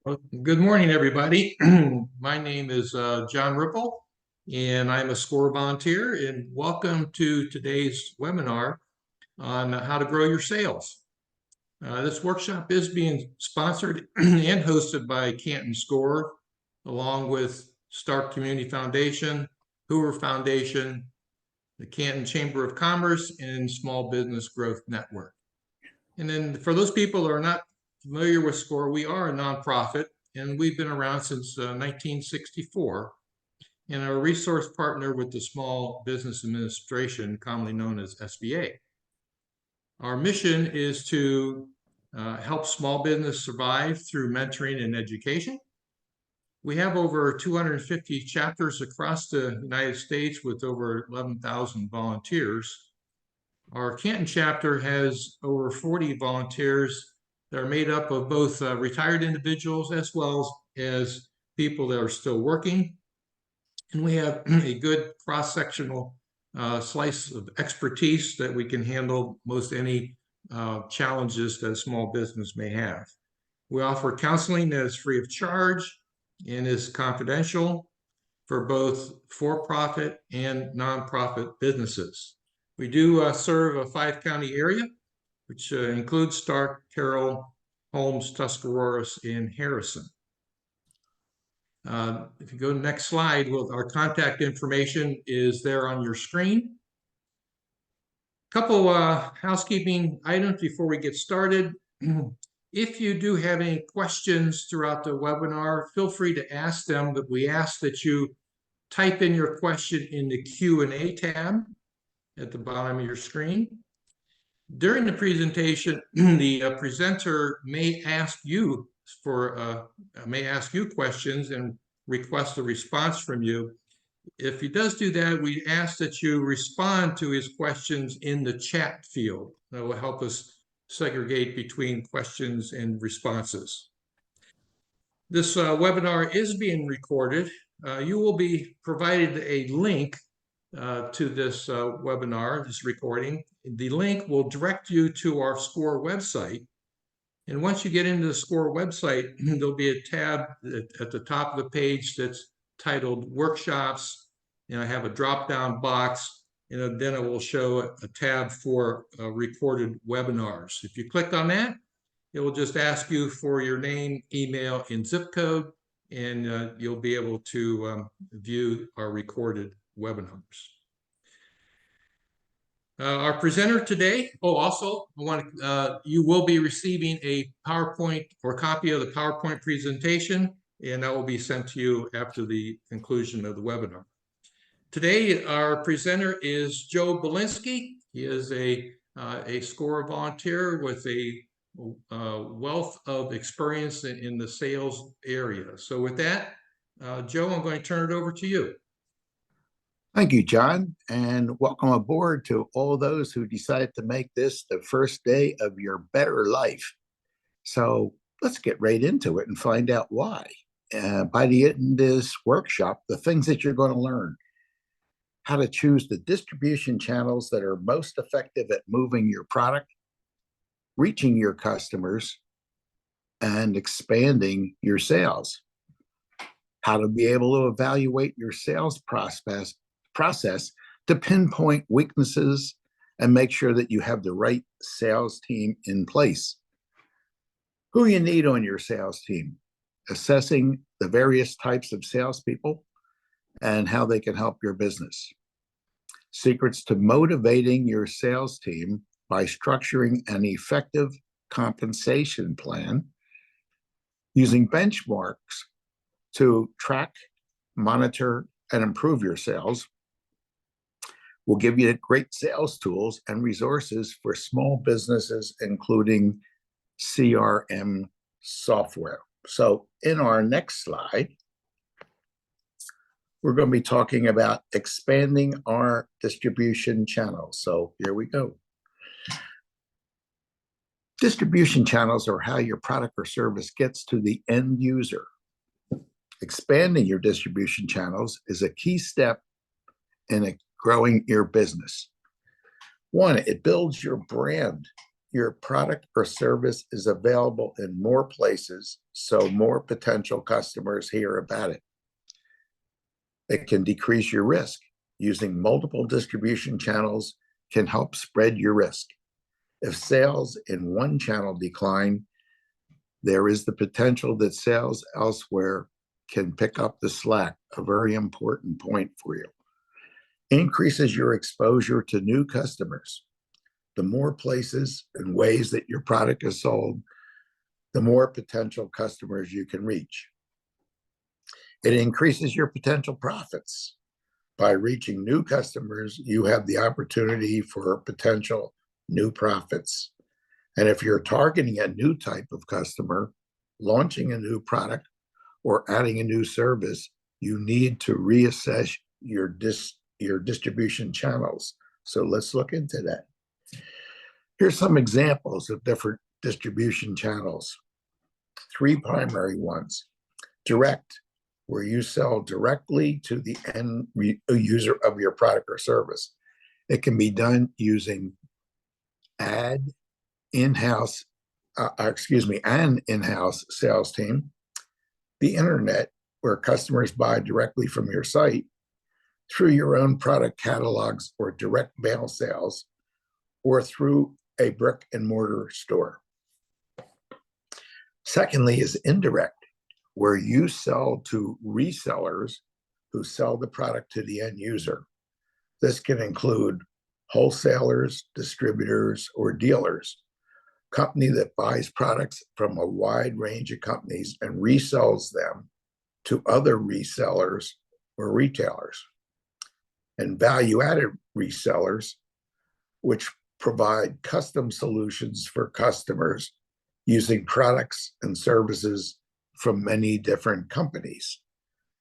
Well, good morning, everybody. My name is John Ripple, and I'm a SCORE volunteer, and welcome to today's webinar on how to grow your sales. This workshop is being sponsored and hosted by Canton SCORE, along with Stark Community Foundation, Hoover Foundation, the Canton Chamber of Commerce, and Small Business Growth Network. And then for those people who are not familiar with SCORE, we are a nonprofit, and we've been around since 1964, and are a resource partner with the Small Business Administration, commonly known as SBA. Our mission is to help small business survive through mentoring and education. We have over 250 chapters across the United States with over 11,000 volunteers. Our Canton chapter has over 40 volunteers that are made up of both retired individuals as well as people that are still working. And we have a good cross-sectional slice of expertise that we can handle most any challenges that a small business may have. We offer counseling that is free of charge and is confidential for both for-profit and nonprofit businesses. We do serve a 5-county area, which includes Stark, Carroll, Holmes, Tuscarawas, and Harrison. If you go to the next slide, our contact information is there on your screen. A couple housekeeping items before we get started. If you do have any questions throughout the webinar, feel free to ask them, but we ask that you type in your question in the Q&A tab at the bottom of your screen. During the presentation, the presenter may ask you questions and request a response from you. If he does do that, we ask that you respond to his questions in the chat field. That will help us segregate between questions and responses. This webinar is being recorded. You will be provided a link to this webinar, this recording. The link will direct you to our SCORE website. And once you get into the SCORE website, there'll be a tab at the top of the page that's titled Workshops. And I have a drop-down box, and then it will show a tab for recorded webinars. If you click on that, it will just ask you for your name, email, and zip code, and you'll be able to view our recorded webinars. Our presenter today, also, you will be receiving a PowerPoint or copy of the PowerPoint presentation, and that will be sent to you after the conclusion of the webinar. Today, our presenter is Joe Belinsky. He is a SCORE volunteer with a wealth of experience in the sales area. So with that, Joe, I'm going to turn it over to you. Thank you, John, and welcome aboard to all those who decided to make this the first day of your better life. So let's get right into it and find out why. By the end of this workshop, the things that you're going to learn: how to choose the distribution channels that are most effective at moving your product, reaching your customers, and expanding your sales. How to be able to evaluate your sales process to pinpoint weaknesses and make sure that you have the right sales team in place. Who you need on your sales team, assessing the various types of salespeople and how they can help your business. Secrets to motivating your sales team by structuring an effective compensation plan, using benchmarks to track, monitor, and improve your sales. We'll give you great sales tools and resources for small businesses, including CRM software. So in our next slide, we're going to be talking about expanding our distribution channels. So here we go. Distribution channels are how your product or service gets to the end user. Expanding your distribution channels is a key step in growing your business. One, it builds your brand your product or service is available in more places, so more potential customers hear about it. It can decrease your risk. Using multiple distribution channels can help spread your risk. If sales in one channel decline, there is the potential that sales elsewhere can pick up the slack, a very important point for you. Increases your exposure to new customers. The more places and ways that your product is sold, the more potential customers you can reach. It increases your potential profits. By reaching new customers, you have the opportunity for potential new profits. And if you're targeting a new type of customer, launching a new product, or adding a new service, you need to reassess your distribution channels. So let's look into that. Here's some examples of different distribution channels. 3 primary ones. Direct, where you sell directly to the end user of your product or service. It can be done using an in-house sales team. The internet, where customers buy directly from your site, through your own product catalogs or direct mail sales, or through a brick and mortar store. Secondly is indirect, where you sell to resellers who sell the product to the end user. This can include wholesalers, distributors, or dealers. Company that buys products from a wide range of companies and resells them to other resellers or retailers. And value-added resellers, which provide custom solutions for customers using products and services from many different companies.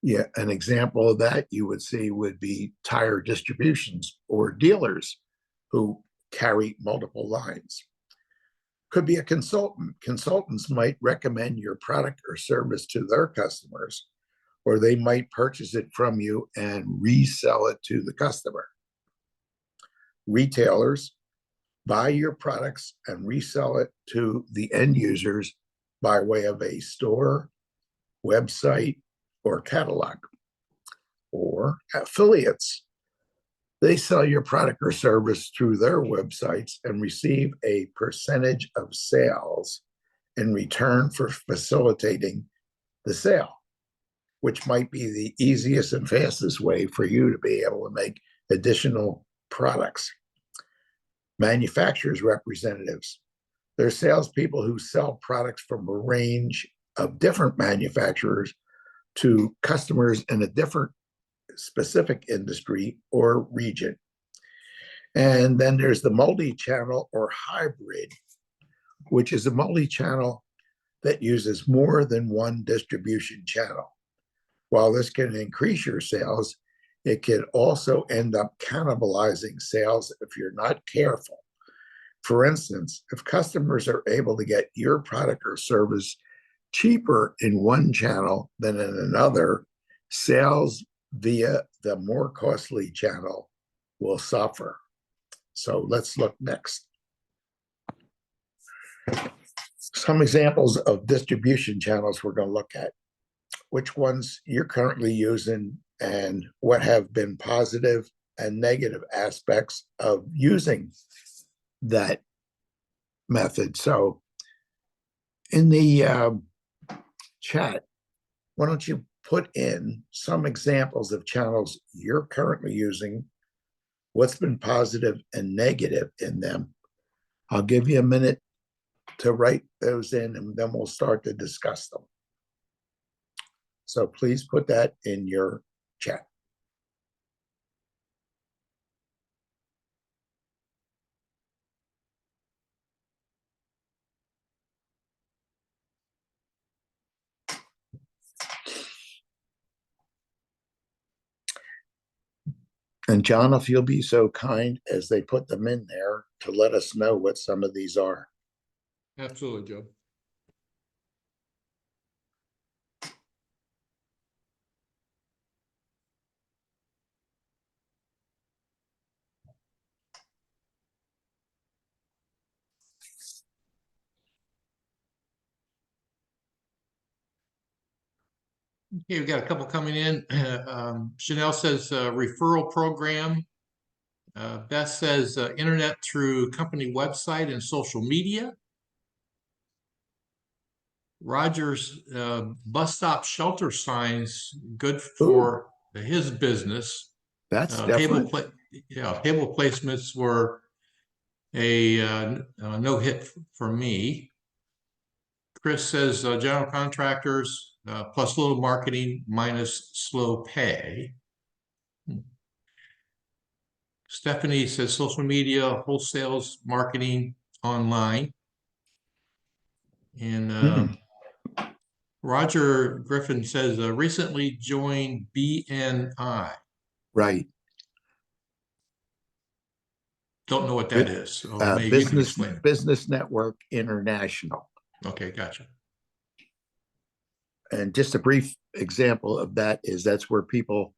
Yeah, an example of that you would see would be tire distributions or dealers who carry multiple lines. Could be a consultant. Consultants might recommend your product or service to their customers, or they might purchase it from you and resell it to the customer. Retailers buy your products and resell it to the end users by way of a store, website, or catalog. Or affiliates. They sell your product or service through their websites and receive a percentage of sales in return for facilitating the sale, which might be the easiest and fastest way for you to be able to make additional products. Manufacturers' representatives. They're salespeople who sell products from a range of different manufacturers to customers in a different specific industry or region. And then there's the multi-channel or hybrid, which is a multi-channel that uses more than one distribution channel. While this can increase your sales, it can also end up cannibalizing sales if you're not careful. For instance, if customers are able to get your product or service cheaper in one channel than in another, sales via the more costly channel will suffer. So let's look next. Some examples of distribution channels we're going to look at. Which ones you're currently using and what have been positive and negative aspects of using that method. So in the chat, why don't you put in some examples of channels you're currently using, what's been positive and negative in them. I'll give you a minute to write those in, and then we'll start to discuss them. So please put that in your chat. And John, if you'll be so kind as they put them in there to let us know what some of these are. Absolutely, Joe. Okay, we've got a couple coming in. Chanel says referral program. Beth says internet through company website and social media. Rogers bus stop shelter signs, good for his business. That's Table different. table placements were a no hit for me. Chris says general contractors plus little marketing minus slow pay. Stephanie says social media, wholesales, marketing, online. And Roger Griffin says recently joined BNI. Right. Don't know what that is. So maybe you can Business explain. Business Network International. Okay, gotcha. And just a brief example of that is that's where people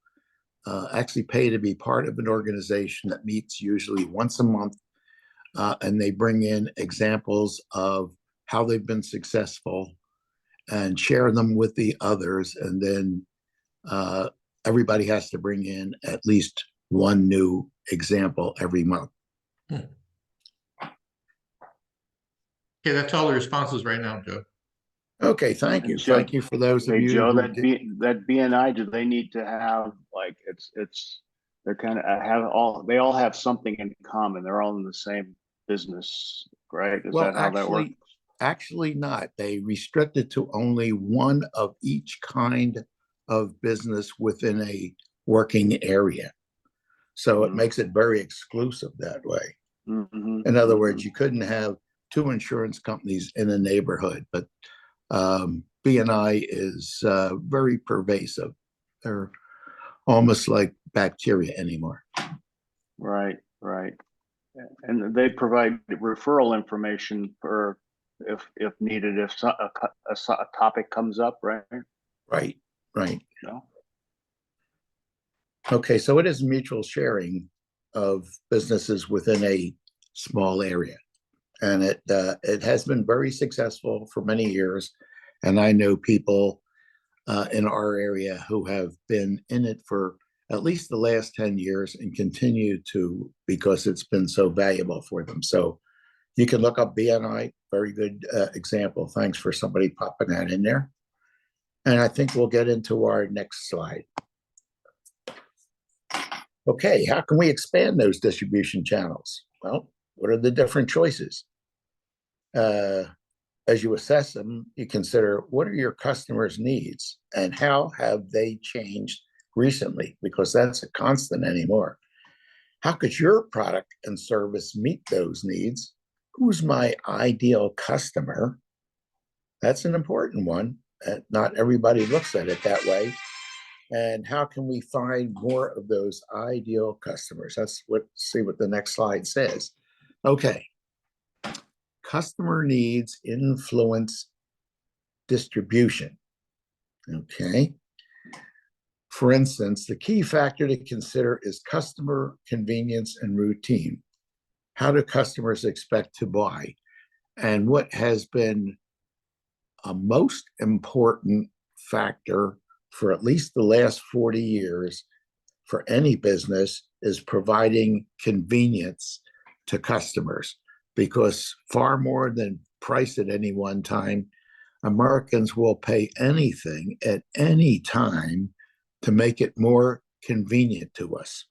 actually pay to be part of an organization that meets usually once a month, and they bring in examples of how they've been successful and share them with the others. And then everybody has to bring in at least one new example every month. Okay, that's all the responses right now, Joe. Okay, thank you. Joe, Thank you for those of you Joe, who that did. that BNI, do they need to have like they're kind of they all have something in common. They're all in the same business, right? Is Well, that how that works? actually not. They restrict it to only one of each kind of business within a working area. So it makes it very exclusive that way. Mm-hmm. In other words, you couldn't have two insurance companies in a neighborhood, but BNI is very pervasive. They're almost like bacteria anymore. Right, right. And they provide referral information for if needed, if a topic comes up, right? Right, right. No. Okay, so it is mutual sharing of businesses within a small area, and it has been very successful for many years. And I know people in our area who have been in it for at least the last 10 years and continue to because it's been so valuable for them. So you can look up BNI, very good example. Thanks for somebody popping that in there. And I think we'll get into our next slide. Okay, how can we expand those distribution channels? Well, what are the different choices? As you assess them, you consider what are your customers' needs and how have they changed recently, because that's a constant anymore. How could your product and service meet those needs? Who's my ideal customer? That's an important one. Not everybody looks at it that way. And how can we find more of those ideal customers? See what the next slide says. Okay. Customer needs influence distribution. Okay. For instance, the key factor to consider is customer convenience and routine. How do customers expect to buy? And what has been a most important factor for at least the last 40 years for any business is providing convenience to customers, because far more than price at any one time, Americans will pay anything at any time to make it more convenient to us.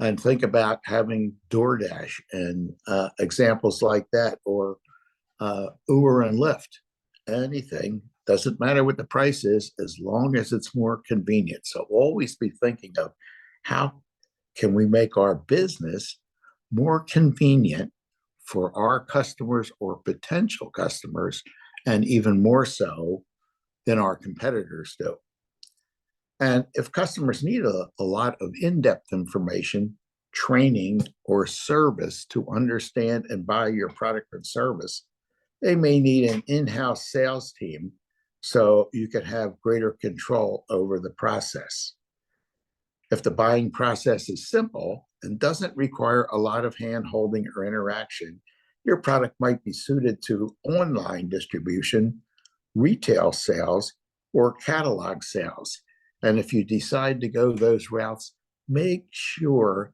And think about having DoorDash and examples like that, or Uber and Lyft. Anything, doesn't matter what the price is, as long as it's more convenient. So always be thinking of how can we make our business more convenient for our customers or potential customers, and even more so than our competitors do. And if customers need a lot of in-depth information, training, or service to understand and buy your product and service, they may need an in-house sales team so you can have greater control over the process. If the buying process is simple and doesn't require a lot of hand-holding or interaction, your product might be suited to online distribution, retail sales, or catalog sales. And if you decide to go those routes, make sure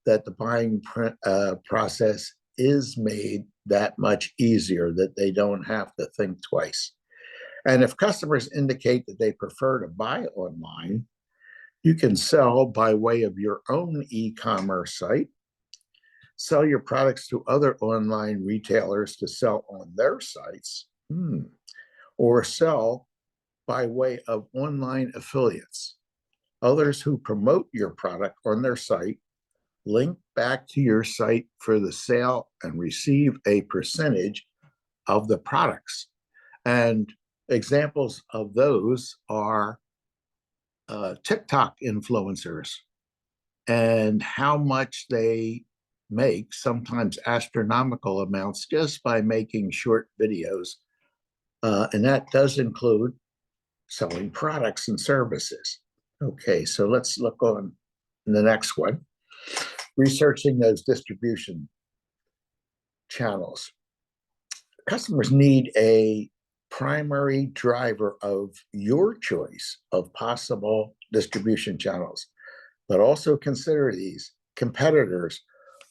that the buying process is made that much easier, that they don't have to think twice. And if customers indicate that they prefer to buy online, you can sell by way of your own e-commerce site, sell your products to other online retailers to sell on their sites, or sell by way of online affiliates. Others who promote your product on their site link back to your site for the sale and receive a percentage of the products. And examples of those are TikTok influencers and how much they make, sometimes astronomical amounts, just by making short videos. And that does include selling products and services. Okay, so let's look on the next one. Researching those distribution channels. Customers need a primary driver of your choice of possible distribution channels, but also consider these competitors.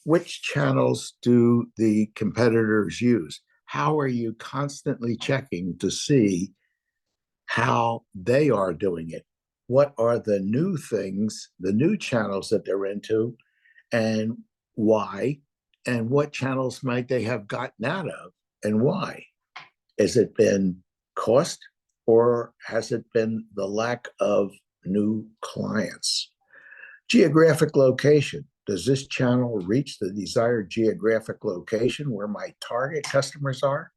Which channels do the competitors use? How are you constantly checking to see how they are doing it? What are the new things, the new channels that they're into, and why? And what channels might they have gotten out of and why? Has it been cost, or has it been the lack of new clients? Geographic location. Does this channel reach the desired geographic location where my target customers are?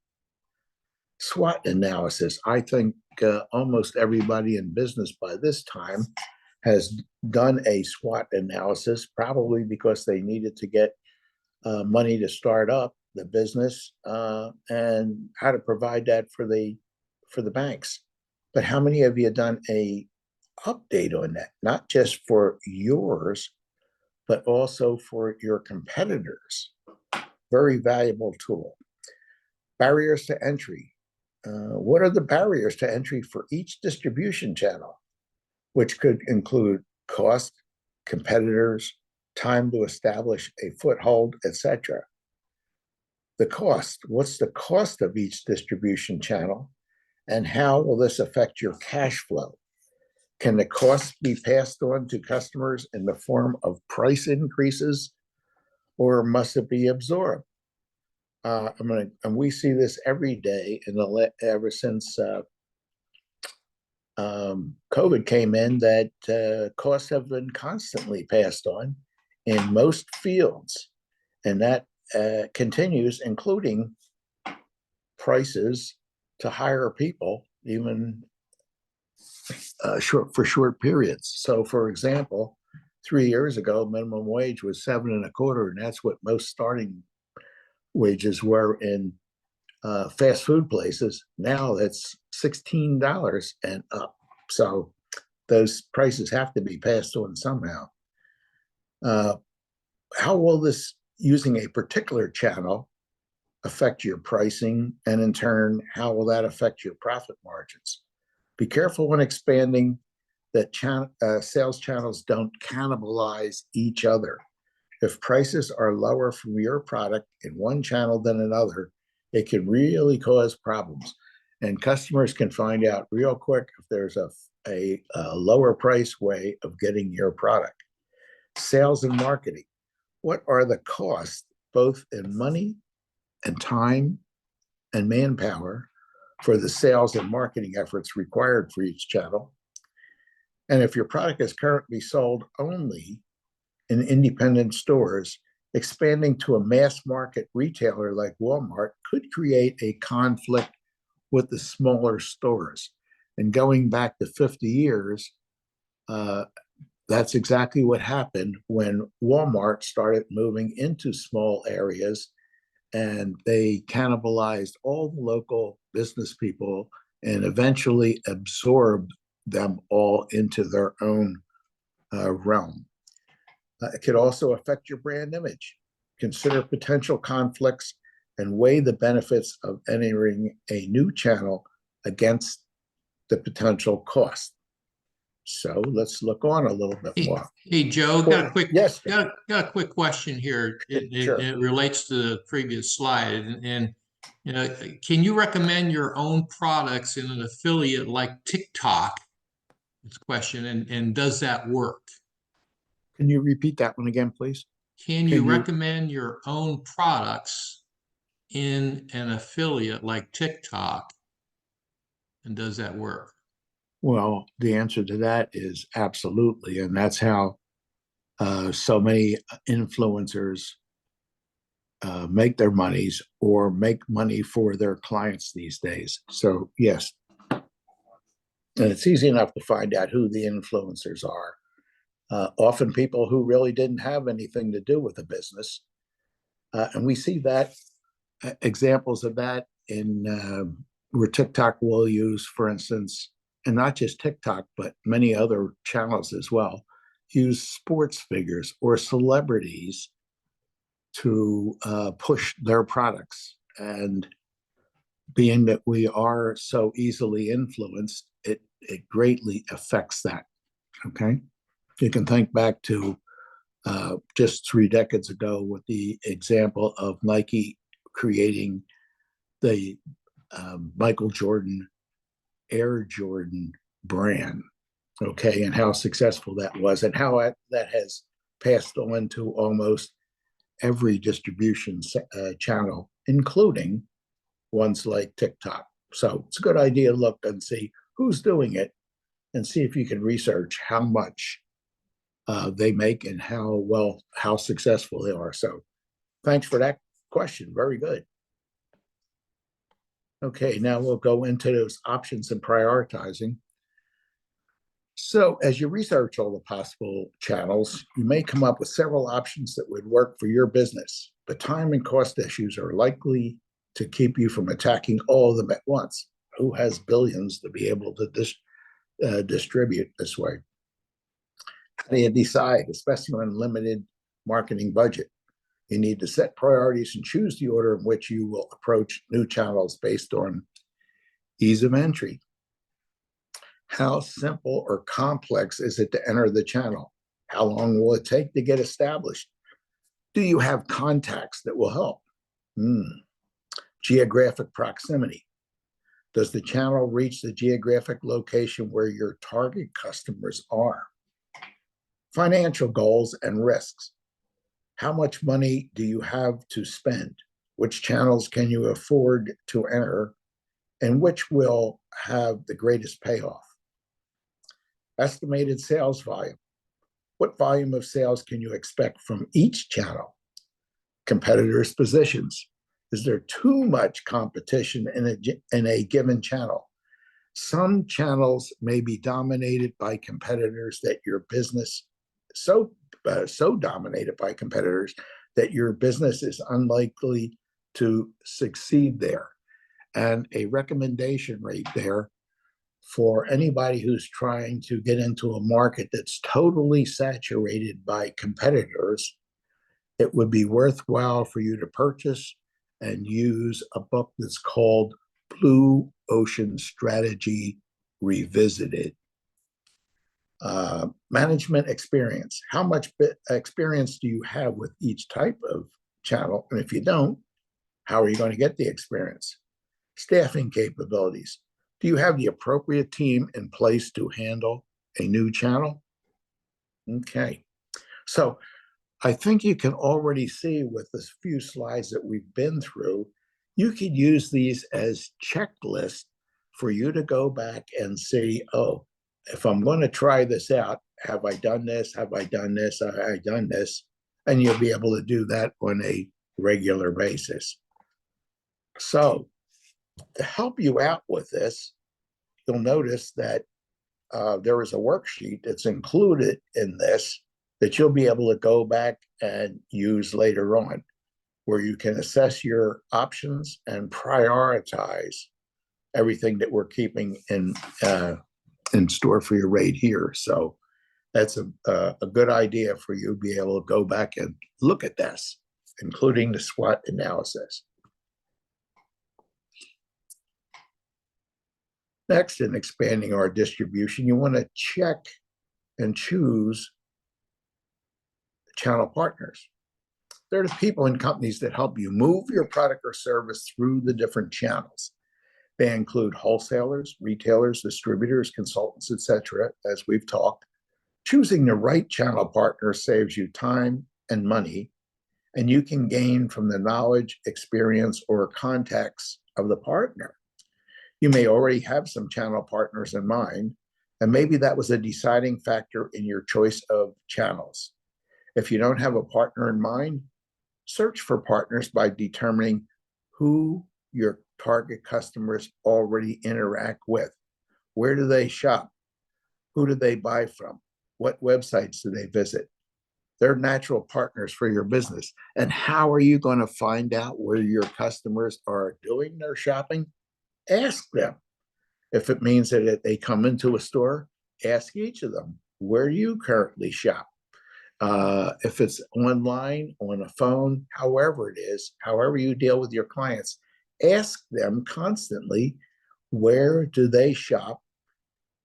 SWOT analysis. I think almost everybody in business by this time has done a SWOT analysis, probably because they needed to get money to start up the business, and how to provide that for the banks. But how many of you have done a update on that, not just for yours, but also for your competitors? Very valuable tool. Barriers to entry. What are the barriers to entry for each distribution channel, which could include cost, competitors, time to establish a foothold, etc. The cost. What's the cost of each distribution channel, and how will this affect your cash flow? Can the cost be passed on to customers in the form of price increases, or must it be absorbed? And we see this every day ever since COVID came in, that costs have been constantly passed on in most fields, and that continues, including prices to hire people, even for short periods. So, for example, 3 years ago, minimum wage was 7.25, and that's what most starting wages were in fast food places. Now that's $16 and up. So those prices have to be passed on somehow. How will this using a particular channel affect your pricing? And in turn, how will that affect your profit margins? Be careful when expanding that sales channels don't cannibalize each other. If prices are lower from your product in one channel than another, it can really cause problems. And customers can find out real quick if there's a lower price way of getting your product. Sales and marketing. What are the costs, both in money and time and manpower, for the sales and marketing efforts required for each channel? And if your product is currently sold only in independent stores, expanding to a mass market retailer like Walmart could create a conflict with the smaller stores. And going back to 50 years, that's exactly what happened when Walmart started moving into small areas, and they cannibalized all the local business people and eventually absorbed them all into their own realm. It could also affect your brand image. Consider potential conflicts and weigh the benefits of entering a new channel against the potential cost. So let's look on a little bit more. Hey, Joe, got a quick, Yes, got a quick question here. Sure. It relates to the previous slide, and you know, can you recommend your own products in an affiliate like TikTok? It's a question, and does that work? Can you repeat that one again, please? Can you recommend your own products in an affiliate like TikTok? And does that work? Well, the answer to that is absolutely. And that's how so many influencers make their monies or make money for their clients these days. So, yes. And it's easy enough to find out who the influencers are. Often people who really didn't have anything to do with the business. And we see that examples of that in where TikTok will use, for instance, and not just TikTok, but many other channels as well, use sports figures or celebrities to push their products. And being that we are so easily influenced, it greatly affects that. Okay. You can think back to just 3 decades ago with the example of Nike creating the Michael Jordan Air Jordan brand, okay, and how successful that was, and how that has passed on to almost every distribution channel, including ones like TikTok. So it's a good idea to look and see who's doing it and see if you can research how much they make and how successful they are. So thanks for that question. Very good. Okay, now we'll go into those options and prioritizing. So as you research all the possible channels, you may come up with several options that would work for your business, but time and cost issues are likely to keep you from attacking all of them at once. Who has billions to be able to distribute this way? How do you decide, especially on limited marketing budget? You need to set priorities and choose the order in which you will approach new channels based on ease of entry. How simple or complex is it to enter the channel? How long will it take to get established? Do you have contacts that will help? Geographic proximity. Does the channel reach the geographic location where your target customers are? Financial goals and risks. How much money do you have to spend? Which channels can you afford to enter? And which will have the greatest payoff? Estimated sales volume. What volume of sales can you expect from each channel? Competitors' positions. Is there too much competition in a given channel? Some channels may be dominated by competitors that your business so dominated by competitors that your business is unlikely to succeed there. And a recommendation rate there for anybody who's trying to get into a market that's totally saturated by competitors, it would be worthwhile for you to purchase and use a book that's called Blue Ocean Strategy Revisited. Management experience. How much experience do you have with each type of channel? And if you don't, how are you going to get the experience? Staffing capabilities. Do you have the appropriate team in place to handle a new channel? Okay. So I think you can already see with this few slides that we've been through, you could use these as checklists for you to go back and see, oh, if I'm going to try this out, have I done this? Have I done this? Have I done this? And you'll be able to do that on a regular basis. So to help you out with this, you'll notice that there is a worksheet that's included in this that you'll be able to go back and use later on, where you can assess your options and prioritize everything that we're keeping in store for you right here. So that's a good idea for you to be able to go back and look at this, including the SWOT analysis. Next, in expanding our distribution, you want to check and choose channel partners. They're the people and companies that help you move your product or service through the different channels. They include wholesalers, retailers, distributors, consultants, etc., as we've talked. Choosing the right channel partner saves you time and money, and you can gain from the knowledge, experience, or contacts of the partner. You may already have some channel partners in mind, and maybe that was a deciding factor in your choice of channels. If you don't have a partner in mind, search for partners by determining who your target customers already interact with. Where do they shop? Who do they buy from? What websites do they visit? They're natural partners for your business. And how are you going to find out where your customers are doing their shopping? Ask them. If it means that they come into a store, ask each of them, where do you currently shop? If it's online, on a phone, however it is, however you deal with your clients, ask them constantly, where do they shop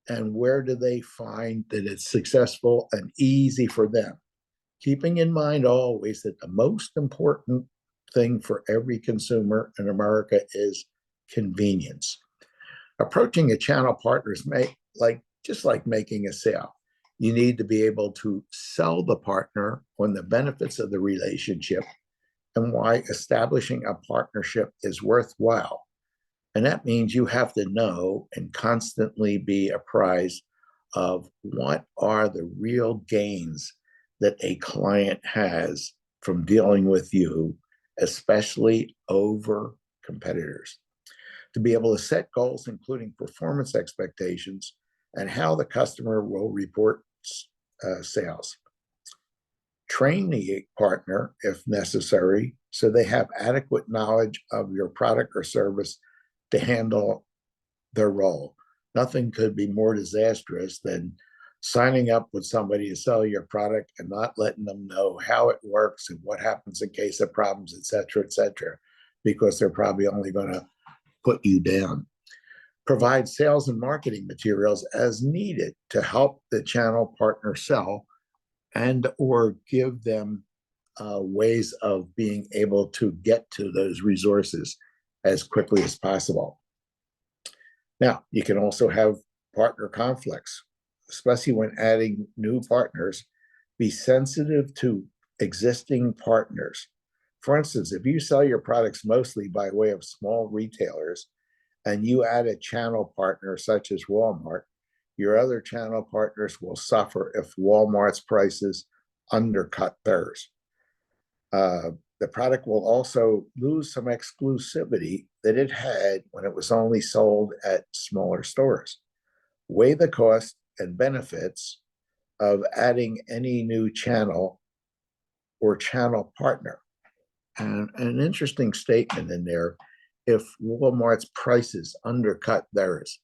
and where do they find that it's successful and easy for them? Keeping in mind always that the most important thing for every consumer in America is convenience. Approaching a channel partner is just like making a sale. You need to be able to sell the partner on the benefits of the relationship and why establishing a partnership is worthwhile. And that means you have to know and constantly be apprised of what are the real gains that a client has from dealing with you, especially over competitors. To be able to set goals, including performance expectations and how the customer will report sales. Train the partner if necessary so they have adequate knowledge of your product or service to handle their role. Nothing could be more disastrous than signing up with somebody to sell your product and not letting them know how it works and what happens in case of problems, et cetera, because they're probably only going to put you down. Provide sales and marketing materials as needed to help the channel partner sell and or give them ways of being able to get to those resources as quickly as possible. Now, you can also have partner conflicts, especially when adding new partners. Be sensitive to existing partners. For instance, if you sell your products mostly by way of small retailers and you add a channel partner such as Walmart, your other channel partners will suffer if Walmart's prices undercut theirs. The product will also lose some exclusivity that it had when it was only sold at smaller stores. Weigh the cost and benefits of adding any new channel or channel partner. And an interesting statement in there, if Walmart's prices undercut theirs.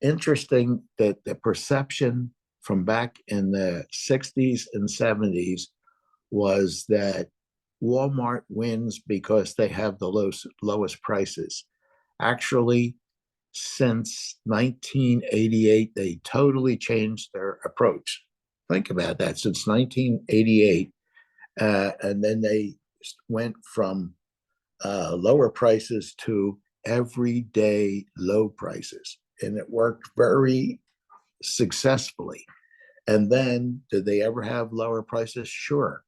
Interesting that the perception from back in the 60s and 70s was that Walmart wins because they have the lowest prices. Actually, since 1988, they totally changed their approach. Think about that, since 1988. And then they went from lower prices to everyday low prices. And it worked very successfully. And then, did they ever have lower prices? Sure.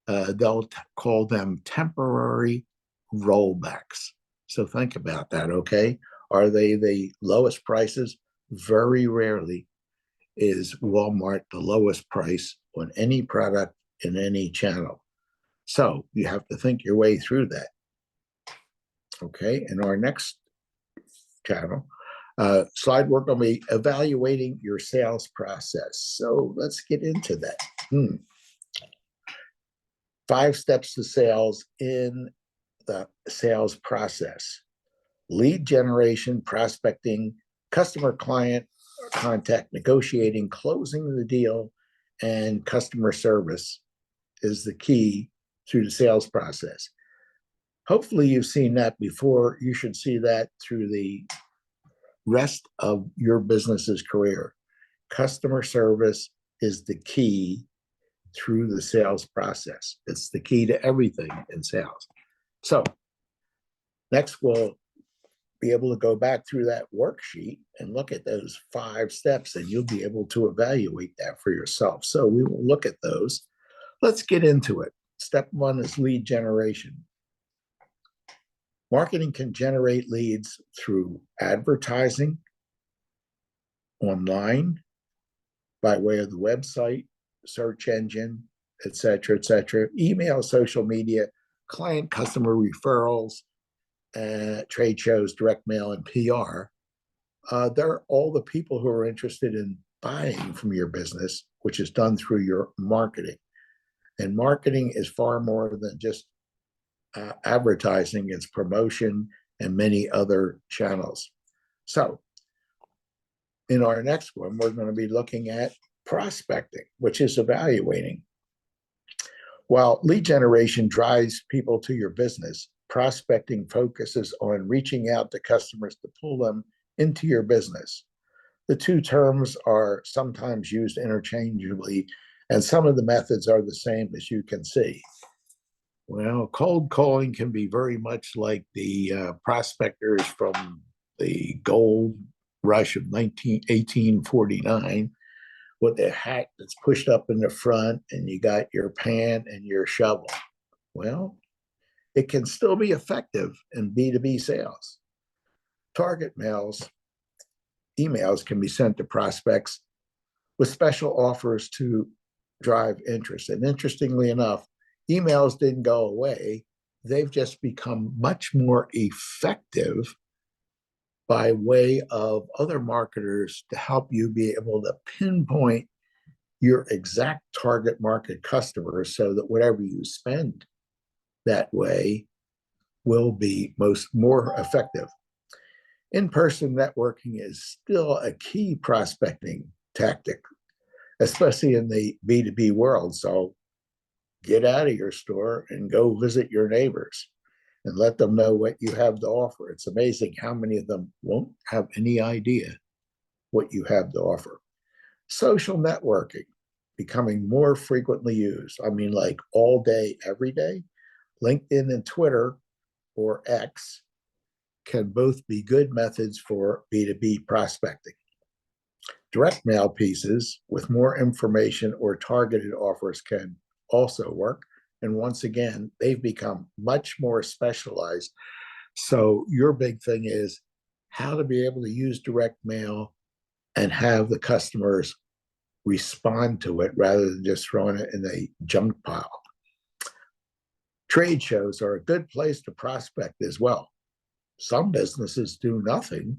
They'll call them temporary rollbacks. So think about that, okay? Are they the lowest prices? Very rarely is Walmart the lowest price on any product in any channel. So you have to think your way through that. Okay, in our next channel, slide, we're going to be evaluating your sales process. So let's get into that. 5 steps to sales in the sales process: lead generation, prospecting, customer client contact, negotiating, closing the deal, and customer service is the key through the sales process. Hopefully you've seen that before. You should see that through the rest of your business's career. Customer service is the key through the sales process. It's the key to everything in sales. So next, we'll be able to go back through that worksheet and look at those 5 steps, and you'll be able to evaluate that for yourself. So we will look at those. Let's get into it. Step 1 is lead generation. Marketing can generate leads through advertising, online, by way of the website, search engine, et cetera, email, social media, client customer referrals, trade shows, direct mail, and PR. They're all the people who are interested in buying from your business, which is done through your marketing. And marketing is far more than just advertising. It's promotion and many other channels. So in our next one, we're going to be looking at prospecting, which is evaluating. While lead generation drives people to your business, prospecting focuses on reaching out to customers to pull them into your business. The two terms are sometimes used interchangeably, and some of the methods are the same, as you can see. Well, cold calling can be very much like the prospectors from the gold rush of 1849, with a hat that's pushed up in the front, and you got your pan and your shovel. Well, it can still be effective in B2B sales. Target emails can be sent to prospects with special offers to drive interest. And interestingly enough, emails didn't go away. They've just become much more effective by way of other marketers to help you be able to pinpoint your exact target market customers, so that whatever you spend that way will be more effective. In-person networking is still a key prospecting tactic, especially in the B2B world. So get out of your store and go visit your neighbors and let them know what you have to offer. It's amazing how many of them won't have any idea what you have to offer. Social networking becoming more frequently used. I mean, like all day, every day. LinkedIn and Twitter, or X, can both be good methods for B2B prospecting. Direct mail pieces with more information or targeted offers can also work. And once again, they've become much more specialized. So your big thing is how to be able to use direct mail and have the customers respond to it rather than just throwing it in a junk pile. Trade shows are a good place to prospect as well. Some businesses do nothing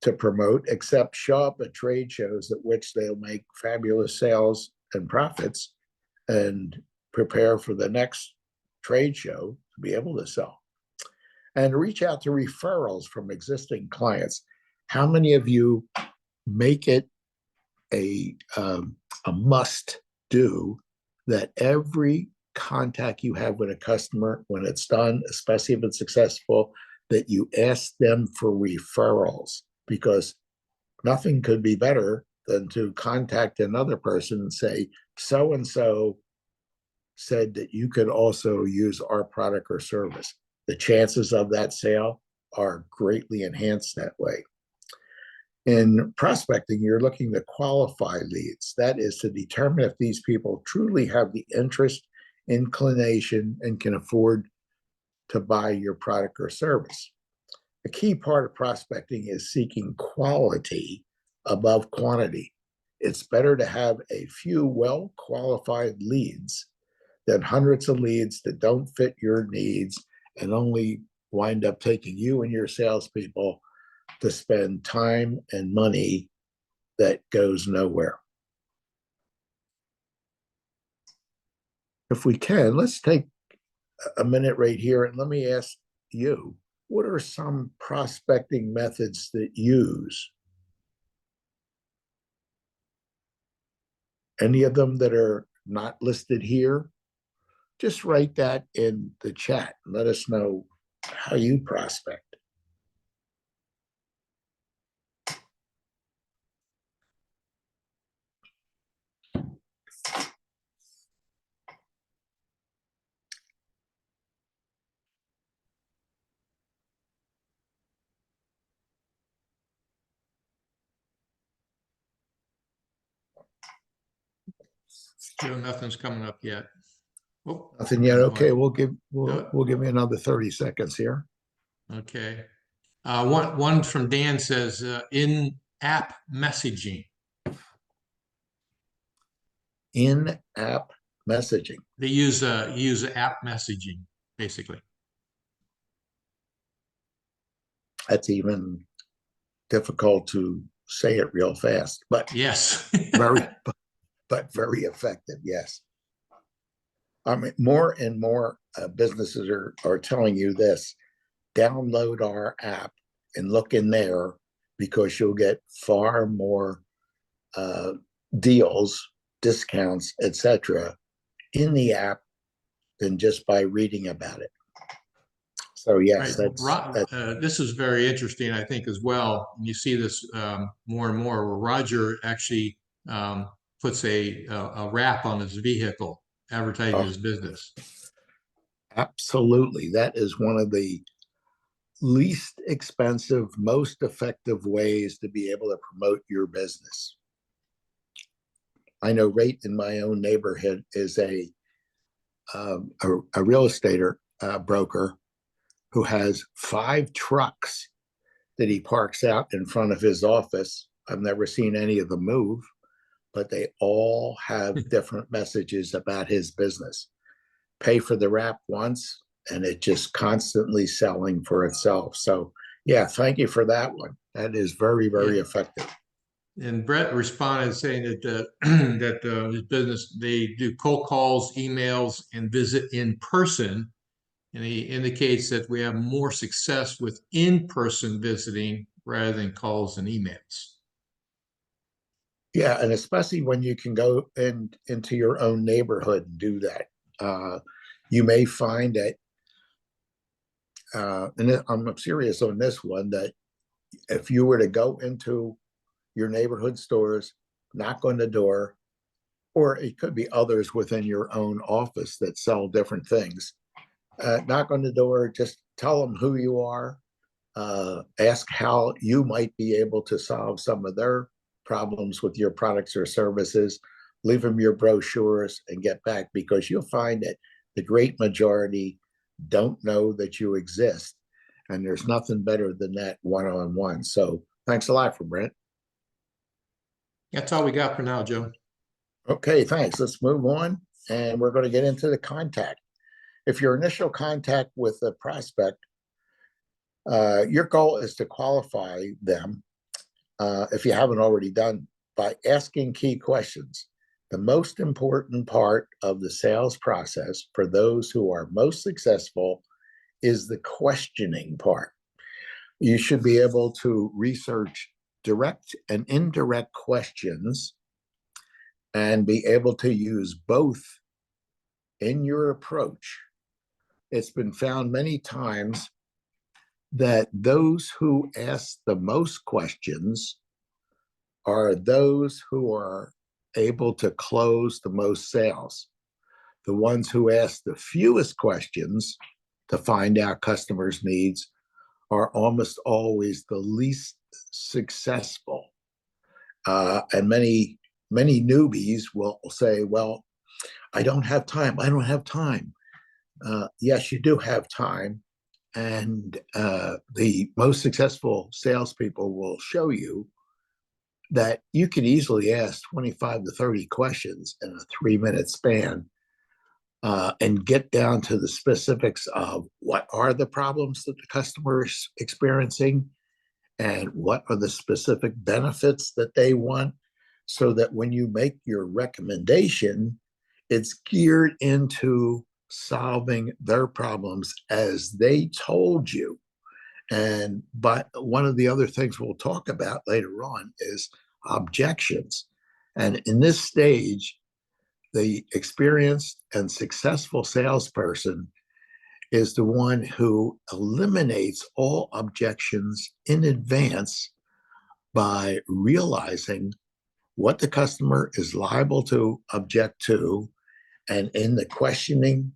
to promote except show up at trade shows at which they'll make fabulous sales and profits and prepare for the next trade show to be able to sell. And reach out to referrals from existing clients. How many of you make it a must do that every contact you have with a customer, when it's done, especially if it's successful, that you ask them for referrals? Because nothing could be better than to contact another person and say, so-and-so said that you could also use our product or service. The chances of that sale are greatly enhanced that way. In prospecting, you're looking to qualify leads. That is to determine if these people truly have the interest, inclination, and can afford to buy your product or service. A key part of prospecting is seeking quality above quantity. It's better to have a few well-qualified leads than hundreds of leads that don't fit your needs and only wind up taking you and your salespeople to spend time and money that goes nowhere. If we can, let's take a minute right here and let me ask you, what are some prospecting methods that use? Any of them that are not listed here? Just write that in the chat and let us know how you prospect. Joe, nothing's coming up yet. Oh, Nothing yet. you know Okay, what? we'll give you another 30 seconds here. Okay. One from Dan says, in-app messaging. In-app messaging. They use app messaging, basically. That's even difficult to say it real fast, but Yes. very, but very effective. Yes. I mean, more and more businesses are telling you this: download our app and look in there because you'll get far more deals, discounts, etc., in the app than just by reading about it. So yes, Right. that's This is very interesting, I think, as well. You see this more and more, where Roger actually puts a wrap on his vehicle, advertising his business. absolutely, that is one of the least expensive, most effective ways to be able to promote your business. I know right in my own neighborhood is a real estate broker who has 5 trucks that he parks out in front of his office. I've never seen any of them move, but they all have different messages about his business. Pay for the wrap once, and it just constantly selling for itself. So yeah, thank you for that one. That is very, very effective. And Brett responded saying that that his business, they do cold calls, emails, and visit in person. And he indicates that we have more success with in-person visiting rather than calls and emails. Yeah, and especially when you can go into your own neighborhood and do that. You may find that, and I'm serious on this one, that if you were to go into your neighborhood stores, knock on the door, or it could be others within your own office that sell different things. Knock on the door, just tell them who you are, ask how you might be able to solve some of their problems with your products or services, leave them your brochures and get back, because you'll find that the great majority don't know that you exist. And there's nothing better than that one-on-one. So thanks a lot for Brent. That's all we got for now, Joe. Okay, thanks. Let's move on. And we're going to get into the contact. If your initial contact with the prospect, your goal is to qualify them, if you haven't already done, by asking key questions. The most important part of the sales process for those who are most successful is the questioning part. You should be able to research direct and indirect questions and be able to use both in your approach. It's been found many times that those who ask the most questions are those who are able to close the most sales. The ones who ask the fewest questions to find out customers' needs are almost always the least successful. And many newbies will say, well, I don't have time. I don't have time. Yes, you do have time. And the most successful salespeople will show you that you can easily ask 25 to 30 questions in a 3-minute span, and get down to the specifics of what are the problems that the customer is experiencing and what are the specific benefits that they want, so that when you make your recommendation, it's geared into solving their problems as they told you. And but one of the other things we'll talk about later on is objections. And in this stage, the experienced and successful salesperson is the one who eliminates all objections in advance by realizing what the customer is liable to object to, and in the questioning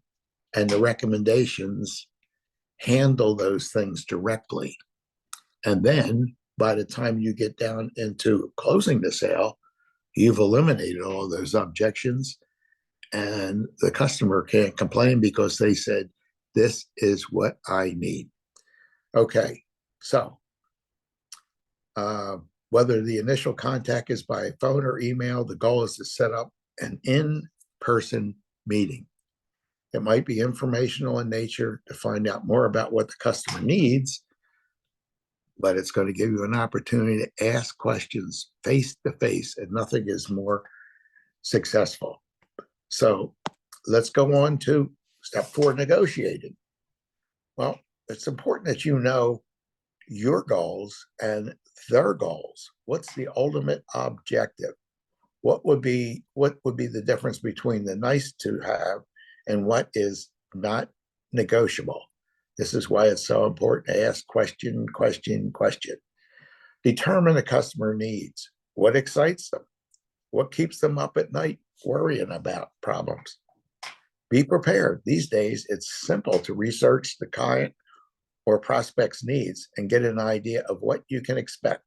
and the recommendations, handle those things directly. And then by the time you get down into closing the sale, you've eliminated all of those objections, and the customer can't complain because they said, this is what I need. Okay, so whether the initial contact is by phone or email, the goal is to set up an in-person meeting. It might be informational in nature to find out more about what the customer needs, but it's going to give you an opportunity to ask questions face to face, and nothing is more successful. So let's go on to step 4, negotiating. Well, it's important that you know your goals and their goals. What's the ultimate objective? What would be the difference between the nice to have and what is not negotiable? This is why it's so important to ask question. Determine the customer needs. What excites them? What keeps them up at night worrying about problems? Be prepared. These days, it's simple to research the client or prospect's needs and get an idea of what you can expect.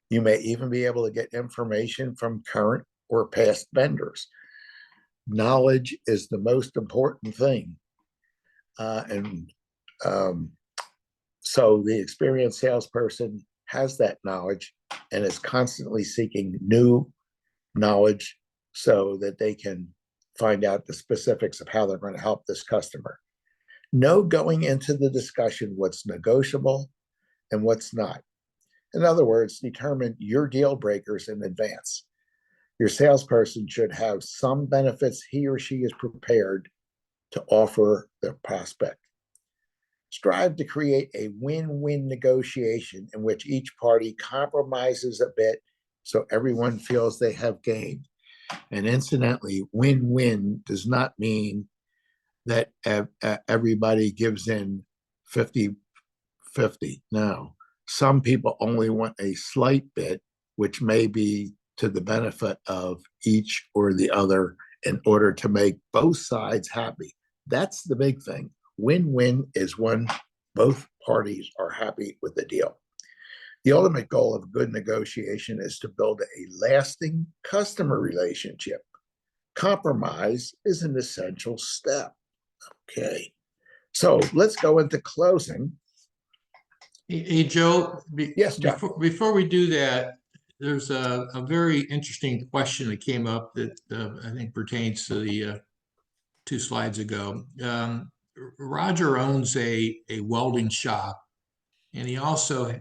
You may even be able to get information from current or past vendors. Knowledge is the most important thing. So the experienced salesperson has that knowledge and is constantly seeking new knowledge so that they can find out the specifics of how they're going to help this customer. Know going into the discussion what's negotiable and what's not. In other words, determine your deal breakers in advance. Your salesperson should have some benefits he or she is prepared to offer the prospect. Strive to create a win-win negotiation in which each party compromises a bit so everyone feels they have gained. And incidentally, win-win does not mean that everybody gives in 50-50. No, some people only want a slight bit, which may be to the benefit of each or the other in order to make both sides happy. That's the big thing. Win-win is when both parties are happy with the deal. The ultimate goal of a good negotiation is to build a lasting customer relationship. Compromise is an essential step. Okay, so let's go into closing. Hey, Joe, Yes, John. before we do that, there's a very interesting question that came up that I think pertains to the 2 slides ago. Roger owns a welding shop, and he also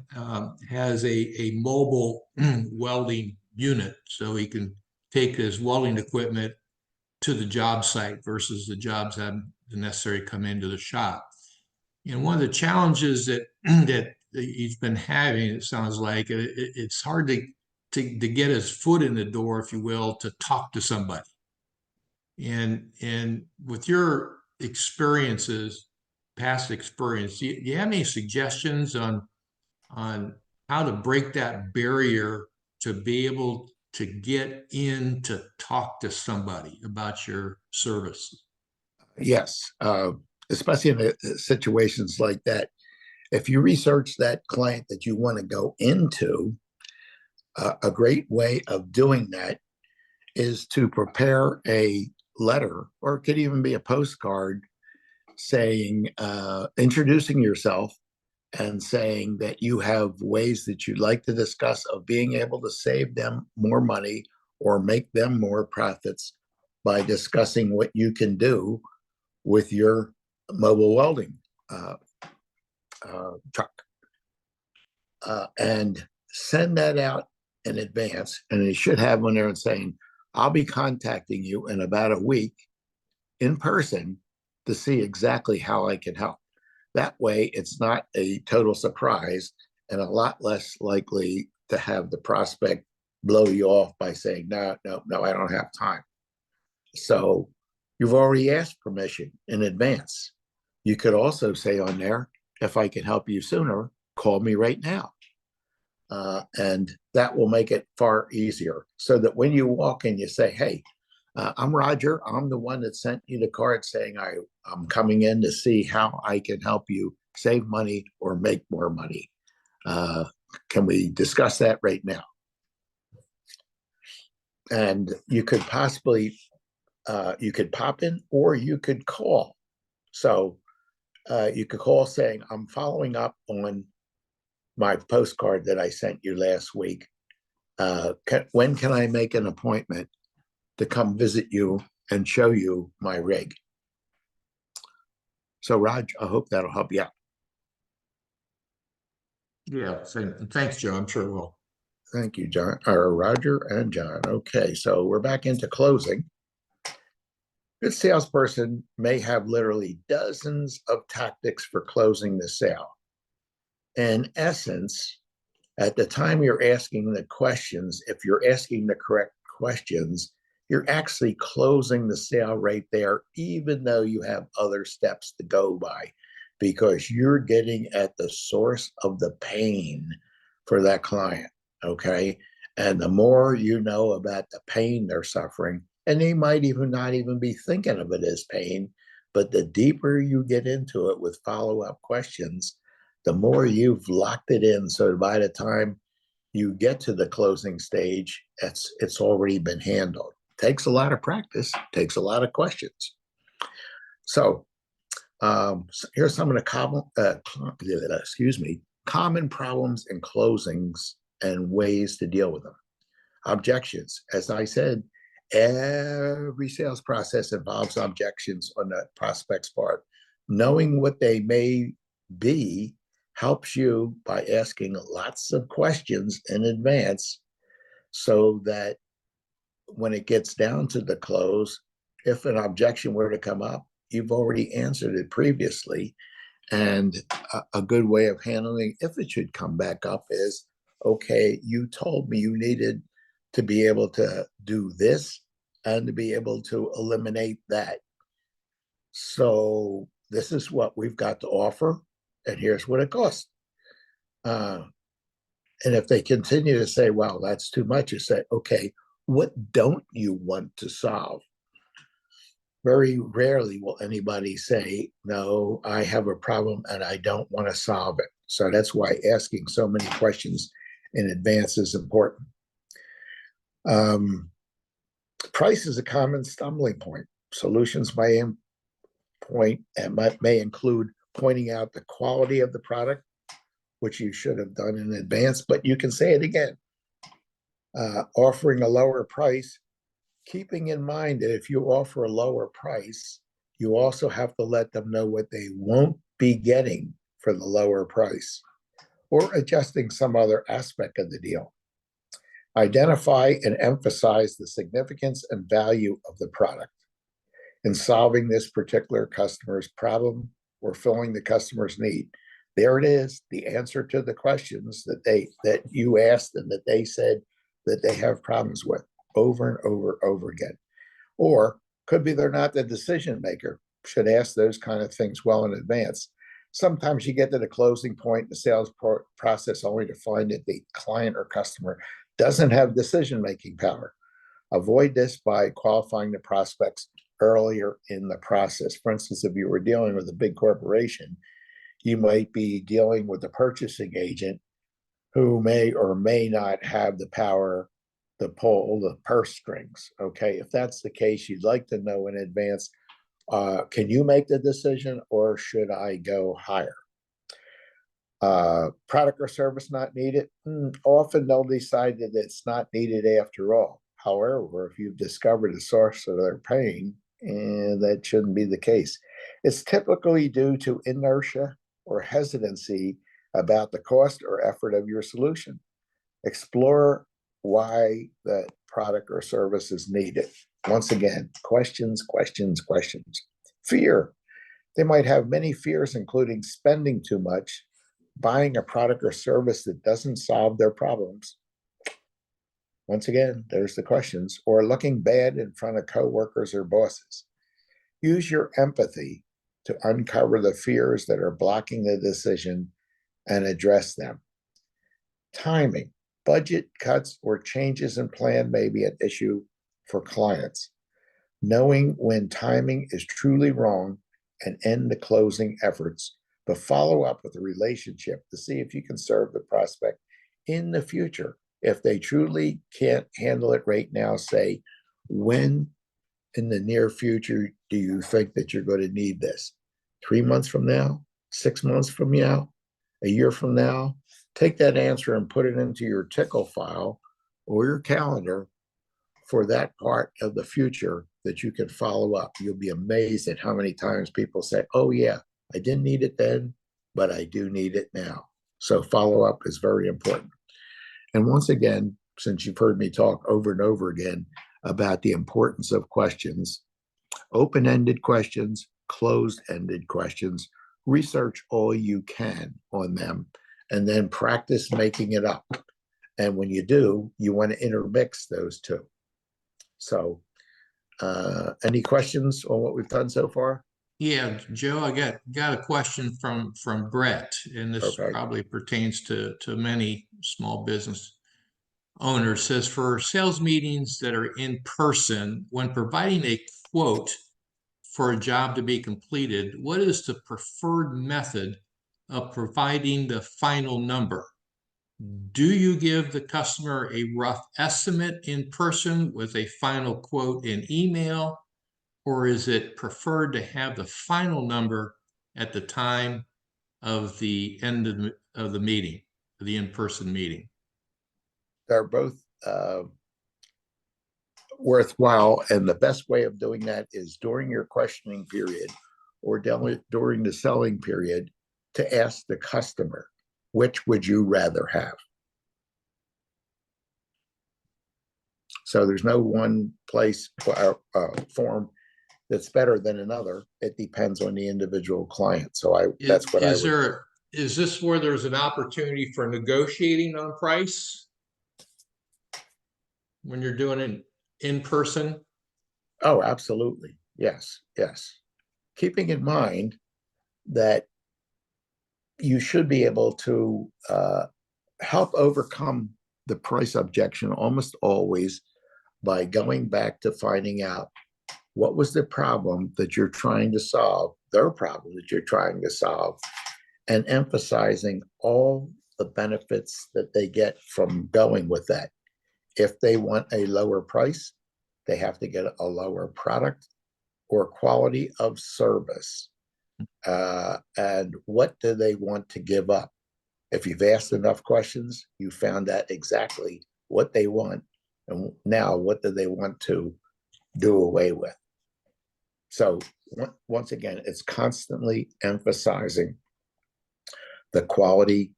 has a mobile welding unit, so he can take his welding equipment to the job site versus the jobs having to necessarily come into the shop. And one of the challenges that he's been having, it sounds like, it's hard to get his foot in the door, if you will, to talk to somebody. And with your experiences, past experience, do you have any suggestions on how to break that barrier to be able to get in to talk to somebody about your service? Yes, especially in situations like that. If you research that client that you want to go into, a great way of doing that is to prepare a letter, or it could even be a postcard saying, introducing yourself and saying that you have ways that you'd like to discuss of being able to save them more money or make them more profits by discussing what you can do with your mobile welding truck. And send that out in advance. And they should have one there and saying, I'll be contacting you in about a week in person to see exactly how I can help. That way, it's not a total surprise and a lot less likely to have the prospect blow you off by saying, no, I don't have time. So you've already asked permission in advance. You could also say on there, if I can help you sooner, call me right now. And that will make it far easier so that when you walk in, you say, hey, I'm Roger. I'm the one that sent you the card saying I'm coming in to see how I can help you save money or make more money. Can we discuss that right now? And you could possibly, you could pop in or you could call. So you could call saying, I'm following up on my postcard that I sent you last week. When can I make an appointment to come visit you and show you my rig? So, Raj, I hope that'll help you out. Yeah, thanks, Joe. I'm sure it will. Thank you, John, or Roger and John. Okay, so we're back into closing. Good salesperson may have literally dozens of tactics for closing the sale. In essence, at the time you're asking the questions, if you're asking the correct questions, you're actually closing the sale right there, even though you have other steps to go by, because you're getting at the source of the pain for that client. Okay. And the more you know about the pain they're suffering, and they might even not even be thinking of it as pain, but the deeper you get into it with follow-up questions, the more you've locked it in. So by the time you get to the closing stage, it's already been handled. Takes a lot of practice, takes a lot of questions. So here's some of the common problems in closings and ways to deal with them. Objections. As I said, every sales process involves objections on the prospect's part. Knowing what they may be helps you by asking lots of questions in advance so that when it gets down to the close, if an objection were to come up, you've already answered it previously. And a good way of handling if it should come back up is, okay, you told me you needed to be able to do this and to be able to eliminate that. So this is what we've got to offer, and here's what it costs. And if they continue to say, well, that's too much, you say, okay, what don't you want to solve? Very rarely will anybody say, no, I have a problem and I don't want to solve it. So that's why asking so many questions in advance is important. Price is a common stumbling point. Solutions may include pointing out the quality of the product, which you should have done in advance, but you can say it again. Offering a lower price, keeping in mind that if you offer a lower price, you also have to let them know what they won't be getting for the lower price, or adjusting some other aspect of the deal. Identify and emphasize the significance and value of the product in solving this particular customer's problem or filling the customer's need. There it is, the answer to the questions that you asked and that they said that they have problems with over and over again. Or could be they're not the decision maker. Should ask those kind of things well in advance. Sometimes you get to the closing point in the sales process only to find that the client or customer doesn't have decision-making power. Avoid this by qualifying the prospects earlier in the process. For instance, if you were dealing with a big corporation, you might be dealing with a purchasing agent who may or may not have the power to pull the purse strings. Okay, if that's the case, you'd like to know in advance, can you make the decision or should I go higher? Product or service not needed? Often they'll decide that it's not needed after all. However, if you've discovered the source of their pain, that shouldn't be the case. It's typically due to inertia or hesitancy about the cost or effort of your solution. Explore why the product or service is needed. Once again, questions. Fear. They might have many fears, including spending too much, buying a product or service that doesn't solve their problems. Once again, there's the questions, or looking bad in front of coworkers or bosses. Use your empathy to uncover the fears that are blocking the decision and address them. Timing. Budget cuts or changes in plan may be an issue for clients. Knowing when timing is truly wrong and end the closing efforts, but follow up with the relationship to see if you can serve the prospect in the future If they truly can't handle it right now, say, when in the near future do you think that you're going to need this? 3 months from now, 6 months from now, a year from now? Take that answer and put it into your tickle file or your calendar for that part of the future that you can follow up. You'll be amazed at how many times people say, oh, yeah, I didn't need it then, but I do need it now. So follow up is very important. And once again, since you've heard me talk over and over again about the importance of questions, open-ended questions, closed-ended questions, research all you can on them, and then practice making it up. And when you do, you want to intermix those two. So any questions on what we've done so far? Yeah, Joe, I got a question from Brett, and this Okay. probably pertains to many small business owners. Says, for sales meetings that are in person, when providing a quote for a job to be completed, what is the preferred method of providing the final number? Do you give the customer a rough estimate in person with a final quote in email, or is it preferred to have the final number at the time of the end of the meeting, the in-person meeting? They're both worthwhile. And the best way of doing that is during your questioning period or during the selling period to ask the customer, which would you rather have? So there's no one place form that's better than another. It depends on the individual client. So that's what I would. Is this where there's an opportunity for negotiating on price when you're doing it in person? Oh, absolutely. Yes, yes. Keeping in mind that you should be able to help overcome the price objection almost always by going back to finding out what was the problem that you're trying to solve, their problem that you're trying to solve, and emphasizing all the benefits that they get from going with that. If they want a lower price, they have to get a lower product or quality of service. And what do they want to give up? If you've asked enough questions, you found out exactly what they want. And now what do they want to do away with? So once again, it's constantly emphasizing the quality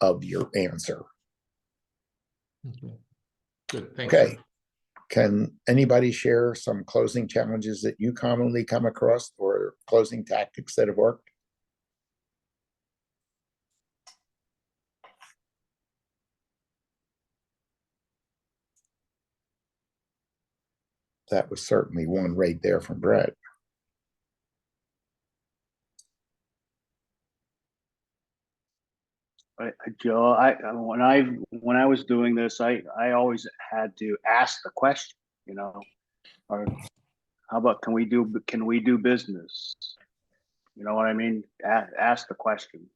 of your answer. Okay. Good. Thanks. Okay. Can anybody share some closing challenges that you commonly come across or closing tactics that have worked? That was certainly one right there from Brett. Joe, when I was doing this, I always had to ask the question, or how about can we do business? You know what I mean? Ask the question.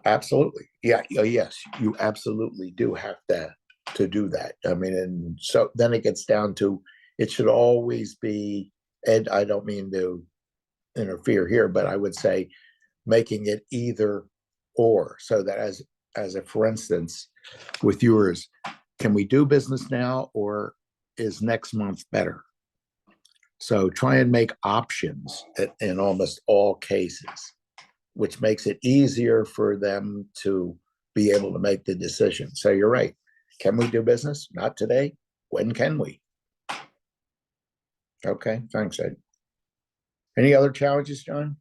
Absolutely. Yeah. Yes, you absolutely do have to do that. I mean, and so then it gets down to it should always be, and I don't mean to interfere here, but I would say making it either or, so that as a for instance, with yours, can we do business now or is next month better? So try and make options in almost all cases, which makes it easier for them to be able to make the decision. So you're right. Can we do business? Not today. When can we? Okay, thanks, Ed. Any other challenges, John?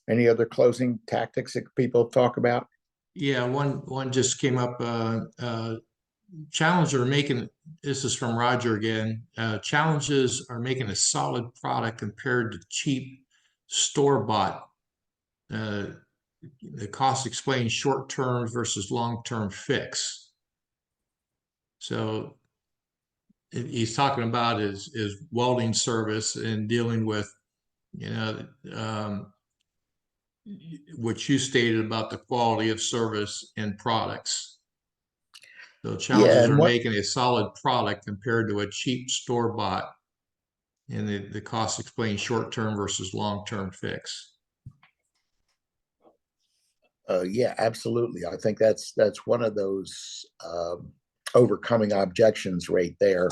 Any other closing tactics that people talk about? Yeah, one just came up. Challenger making, this is from Roger again. Challenges are making a solid product compared to cheap store-bought. The cost explains short-term versus long-term fix. So he's talking about is welding service and dealing with, what you stated about the quality of service and products. The Yeah, challenges and are what making a solid product compared to a cheap store bought, and the cost explains short-term versus long-term fix. Yeah, absolutely. I think that's one of those overcoming objections right there.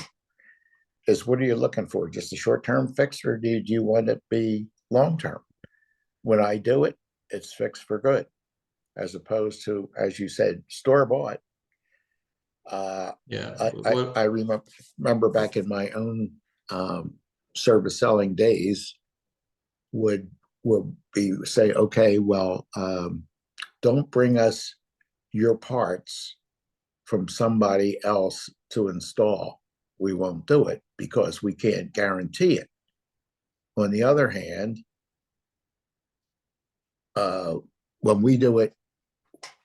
Is what are you looking for? Just a short-term fix, or do you want it to be long-term? When I do it, it's fixed for good, as opposed to, as you said, store-bought. Yeah. I remember back in my own service selling days, would be say, okay, well, don't bring us your parts from somebody else to install. We won't do it because we can't guarantee it. On the other hand, when we do it,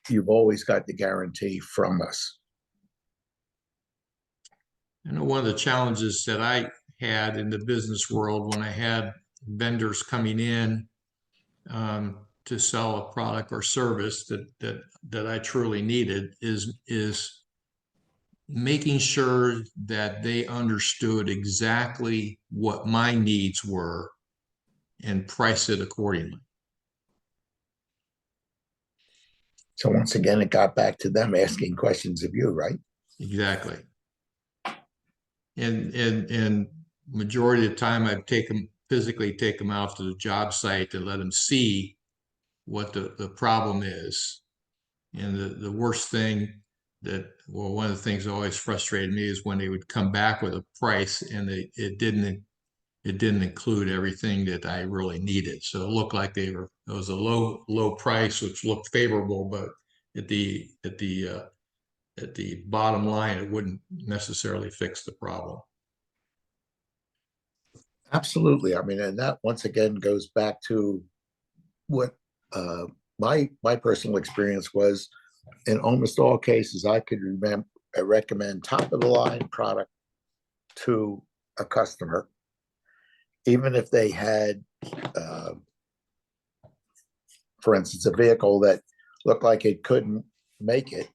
you've always got the guarantee from us. I know one of the challenges that I had in the business world when I had vendors coming in to sell a product or service that I truly needed is making sure that they understood exactly what my needs were and price it accordingly. So once again, it got back to them asking questions of you, right? Exactly. And majority of the time I've physically take them out to the job site to let them see what the problem is. And the worst thing one of the things that always frustrated me is when they would come back with a price and it didn't include everything that I really needed. So it looked like it was a low price, which looked favorable, but at the bottom line, it wouldn't necessarily fix the problem. Absolutely. I mean, and that once again goes back to what my personal experience was. In almost all cases, I could recommend top of the line product to a customer, even if they had, for instance, a vehicle that looked like it couldn't make it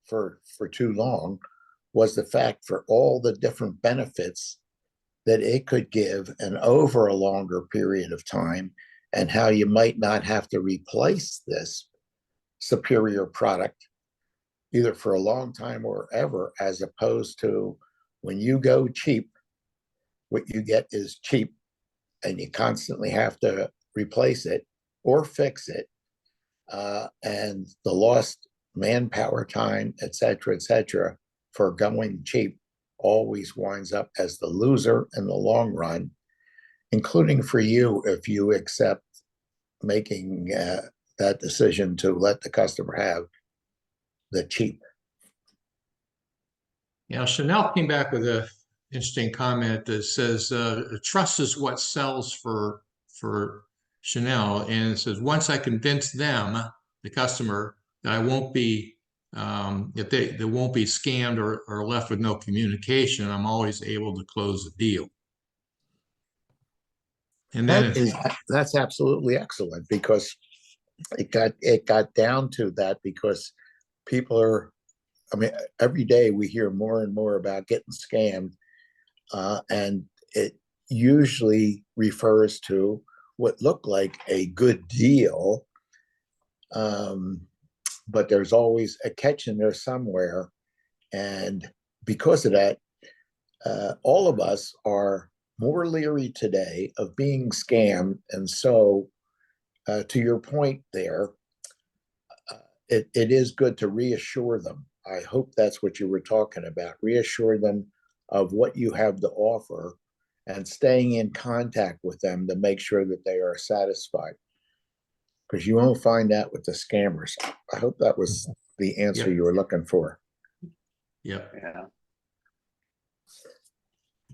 for too long, was the fact for all the different benefits that it could give and over a longer period of time, and how you might not have to replace this superior product either for a long time or ever, as opposed to when you go cheap, what you get is cheap and you constantly have to replace it or fix it. And the lost manpower time, et cetera, for going cheap always winds up as the loser in the long run, including for you if you accept making that decision to let the customer have the cheap. Yeah, Chanel came back with an interesting comment that says trust is what sells for Chanel, and it says once I convince them, the customer, that I won't be if they won't be scammed or left with no communication, I'm always able to close the deal. And then That's absolutely excellent, because it got down to that, because people are, I mean, every day we hear more and more about getting scammed, and it usually refers to what looked like a good deal, but there's always a catch in there somewhere. And because of that, all of us are more leery today of being scammed. And so, to your point there, it is good to reassure them. I hope that's what you were talking about. Reassure them of what you have to offer and staying in contact with them to make sure that they are satisfied. Because you won't find that with the scammers. I hope that was the answer you were looking for. Yeah.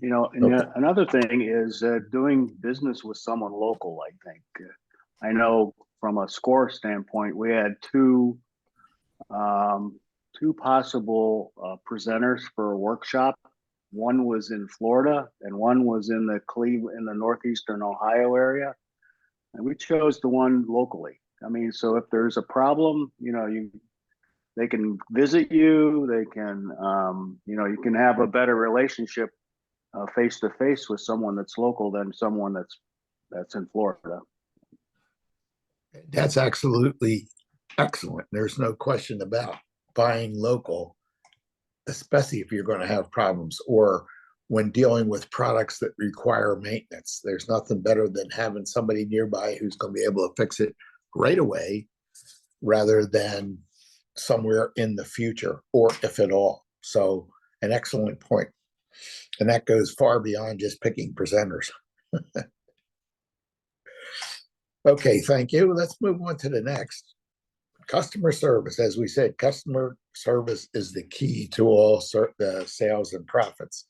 You know, and another thing is doing business with someone local. I think I know from a score standpoint, we had two possible presenters for a workshop. One was in Florida, and one was in the northeastern Ohio area, and we chose the one locally. I mean, so if there's a problem, they can visit you, they can, you can have a better relationship face to face with someone that's local than someone that's in Florida. That's absolutely excellent. There's no question about buying local, especially if you're going to have problems or when dealing with products that require maintenance. There's nothing better than having somebody nearby who's going to be able to fix it right away rather than somewhere in the future, or if at all. So an excellent point. And that goes far beyond just picking presenters. Okay, thank you. Let's move on to the next. Customer service. As we said, customer service is the key to all the sales and profits.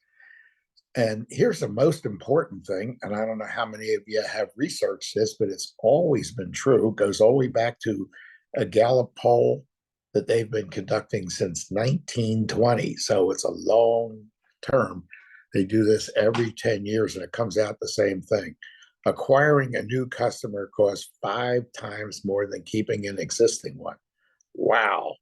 And here's the most important thing, and I don't know how many of you have researched this, but it's always been true. It goes all the way back to a Gallup poll that they've been conducting since 1920. So it's a long term. They do this every 10 years, and it comes out the same thing. Acquiring a new customer costs 5 times more than keeping an existing one. Wow.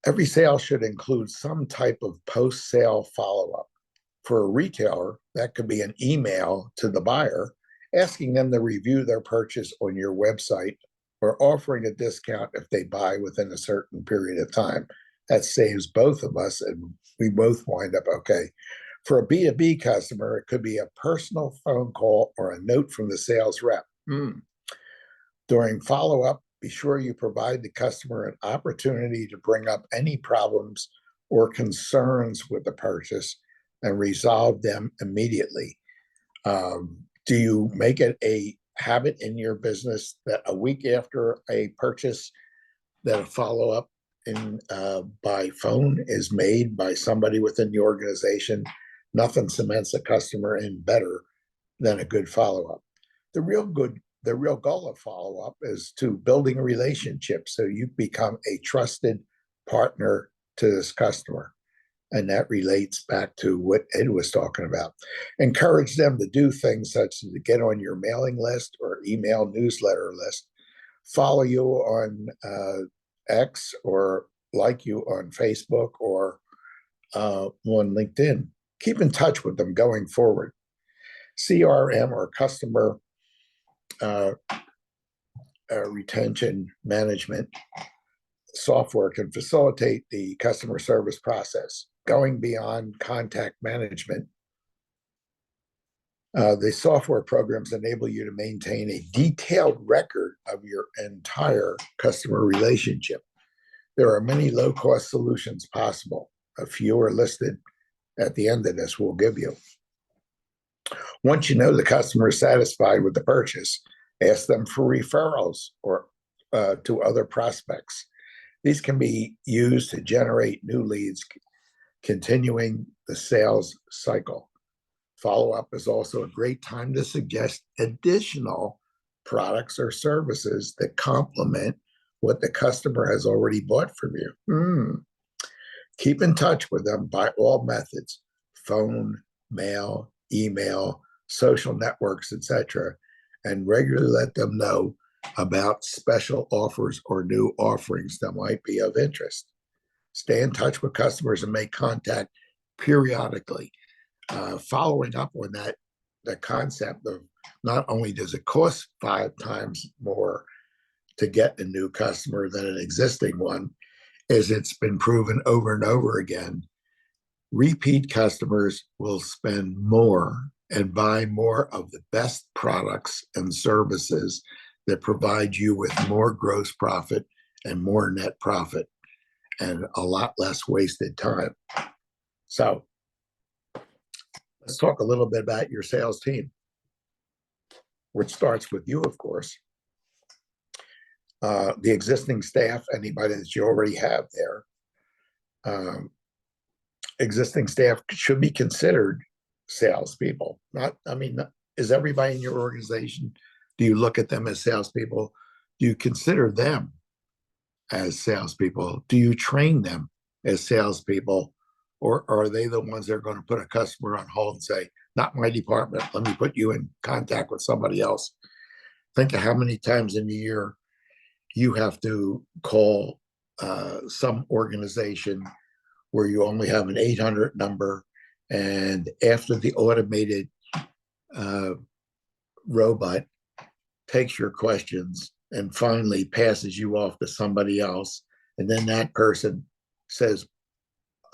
Every sale should include some type of post-sale follow-up. For a retailer, that could be an email to the buyer asking them to review their purchase on your website or offering a discount if they buy within a certain period of time. That saves both of us and we both wind up okay. For a B2B customer, it could be a personal phone call or a note from the sales rep. During follow-up, be sure you provide the customer an opportunity to bring up any problems or concerns with the purchase and resolve them immediately. Do you make it a habit in your business that a week after a purchase that a follow-up by phone is made by somebody within the organization? Nothing cements a customer in better than a good follow-up. The real goal of follow-up is to building a relationship so you become a trusted partner to this customer. And that relates back to what Ed was talking about. Encourage them to do things such as to get on your mailing list or email newsletter list, follow you on X, or like you on Facebook or on LinkedIn. Keep in touch with them going forward. CRM, or customer retention management software, can facilitate the customer service process. Going beyond contact management, the software programs enable you to maintain a detailed record of your entire customer relationship. There are many low-cost solutions possible. A few are listed at the end of this we'll give you. Once you know the customer is satisfied with the purchase, ask them for referrals or to other prospects. These can be used to generate new leads, continuing the sales cycle. Follow-up is also a great time to suggest additional products or services that complement what the customer has already bought from you. Keep in touch with them by all methods: phone, mail, email, social networks, etc., and regularly let them know about special offers or new offerings that might be of interest. Stay in touch with customers and make contact periodically. Following up on the concept of not only does it cost 5 times more to get a new customer than an existing one, as it's been proven over and over again, repeat customers will spend more and buy more of the best products and services that provide you with more gross profit and more net profit and a lot less wasted time. So let's talk a little bit about your sales team, which starts with you, of course. The existing staff, anybody that you already have there. Existing staff should be considered salespeople. Is everybody in your organization, do you look at them as salespeople? Do you consider them as salespeople? Do you train them as salespeople? Or are they the ones that are going to put a customer on hold and say, not my department, let me put you in contact with somebody else? Think of how many times in a year you have to call some organization where you only have an 800 number, and after the automated uh, robot takes your questions and finally passes you off to somebody else, and then that person says,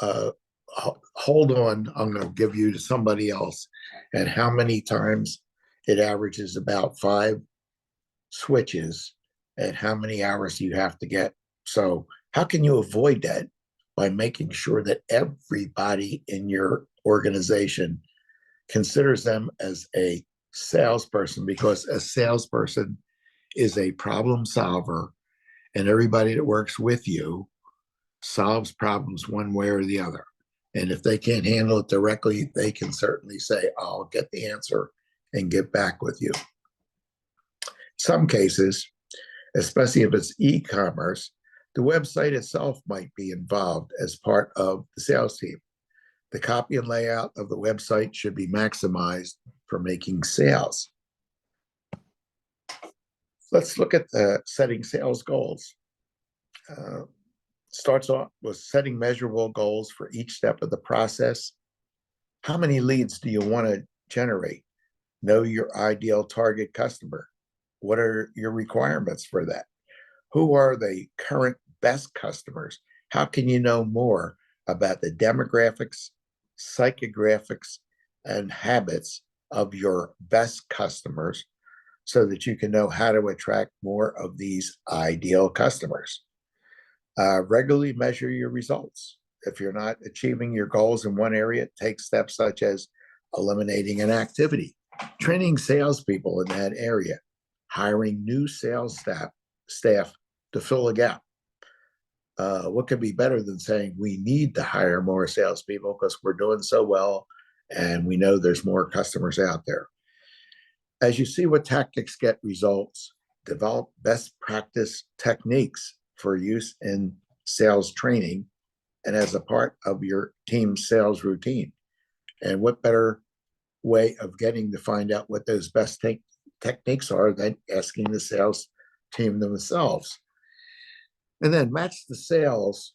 hold on, I'm going to give you to somebody else. And how many times? It averages about 5 switches, and how many hours you have to get. So how can you avoid that? By making sure that everybody in your organization considers them as a salesperson, because a salesperson is a problem solver, and everybody that works with you solves problems one way or the other. And if they can't handle it directly, they can certainly say, I'll get the answer and get back with you. Some cases, especially if it's e-commerce, the website itself might be involved as part of the sales team. The copy and layout of the website should be maximized for making sales. Let's look at setting sales goals. Starts off with setting measurable goals for each step of the process. How many leads do you want to generate? Know your ideal target customer. What are your requirements for that? Who are the current best customers? How can you know more about the demographics, psychographics, and habits of your best customers so that you can know how to attract more of these ideal customers? Regularly measure your results. If you're not achieving your goals in one area, take steps such as eliminating an activity, training salespeople in that area, hiring new sales staff to fill a gap. What could be better than saying we need to hire more salespeople because we're doing so well and we know there's more customers out there. As you see what tactics get results, develop best practice techniques for use in sales training and as a part of your team's sales routine. And what better way of getting to find out what those best techniques are than asking the sales team themselves? And then match the sales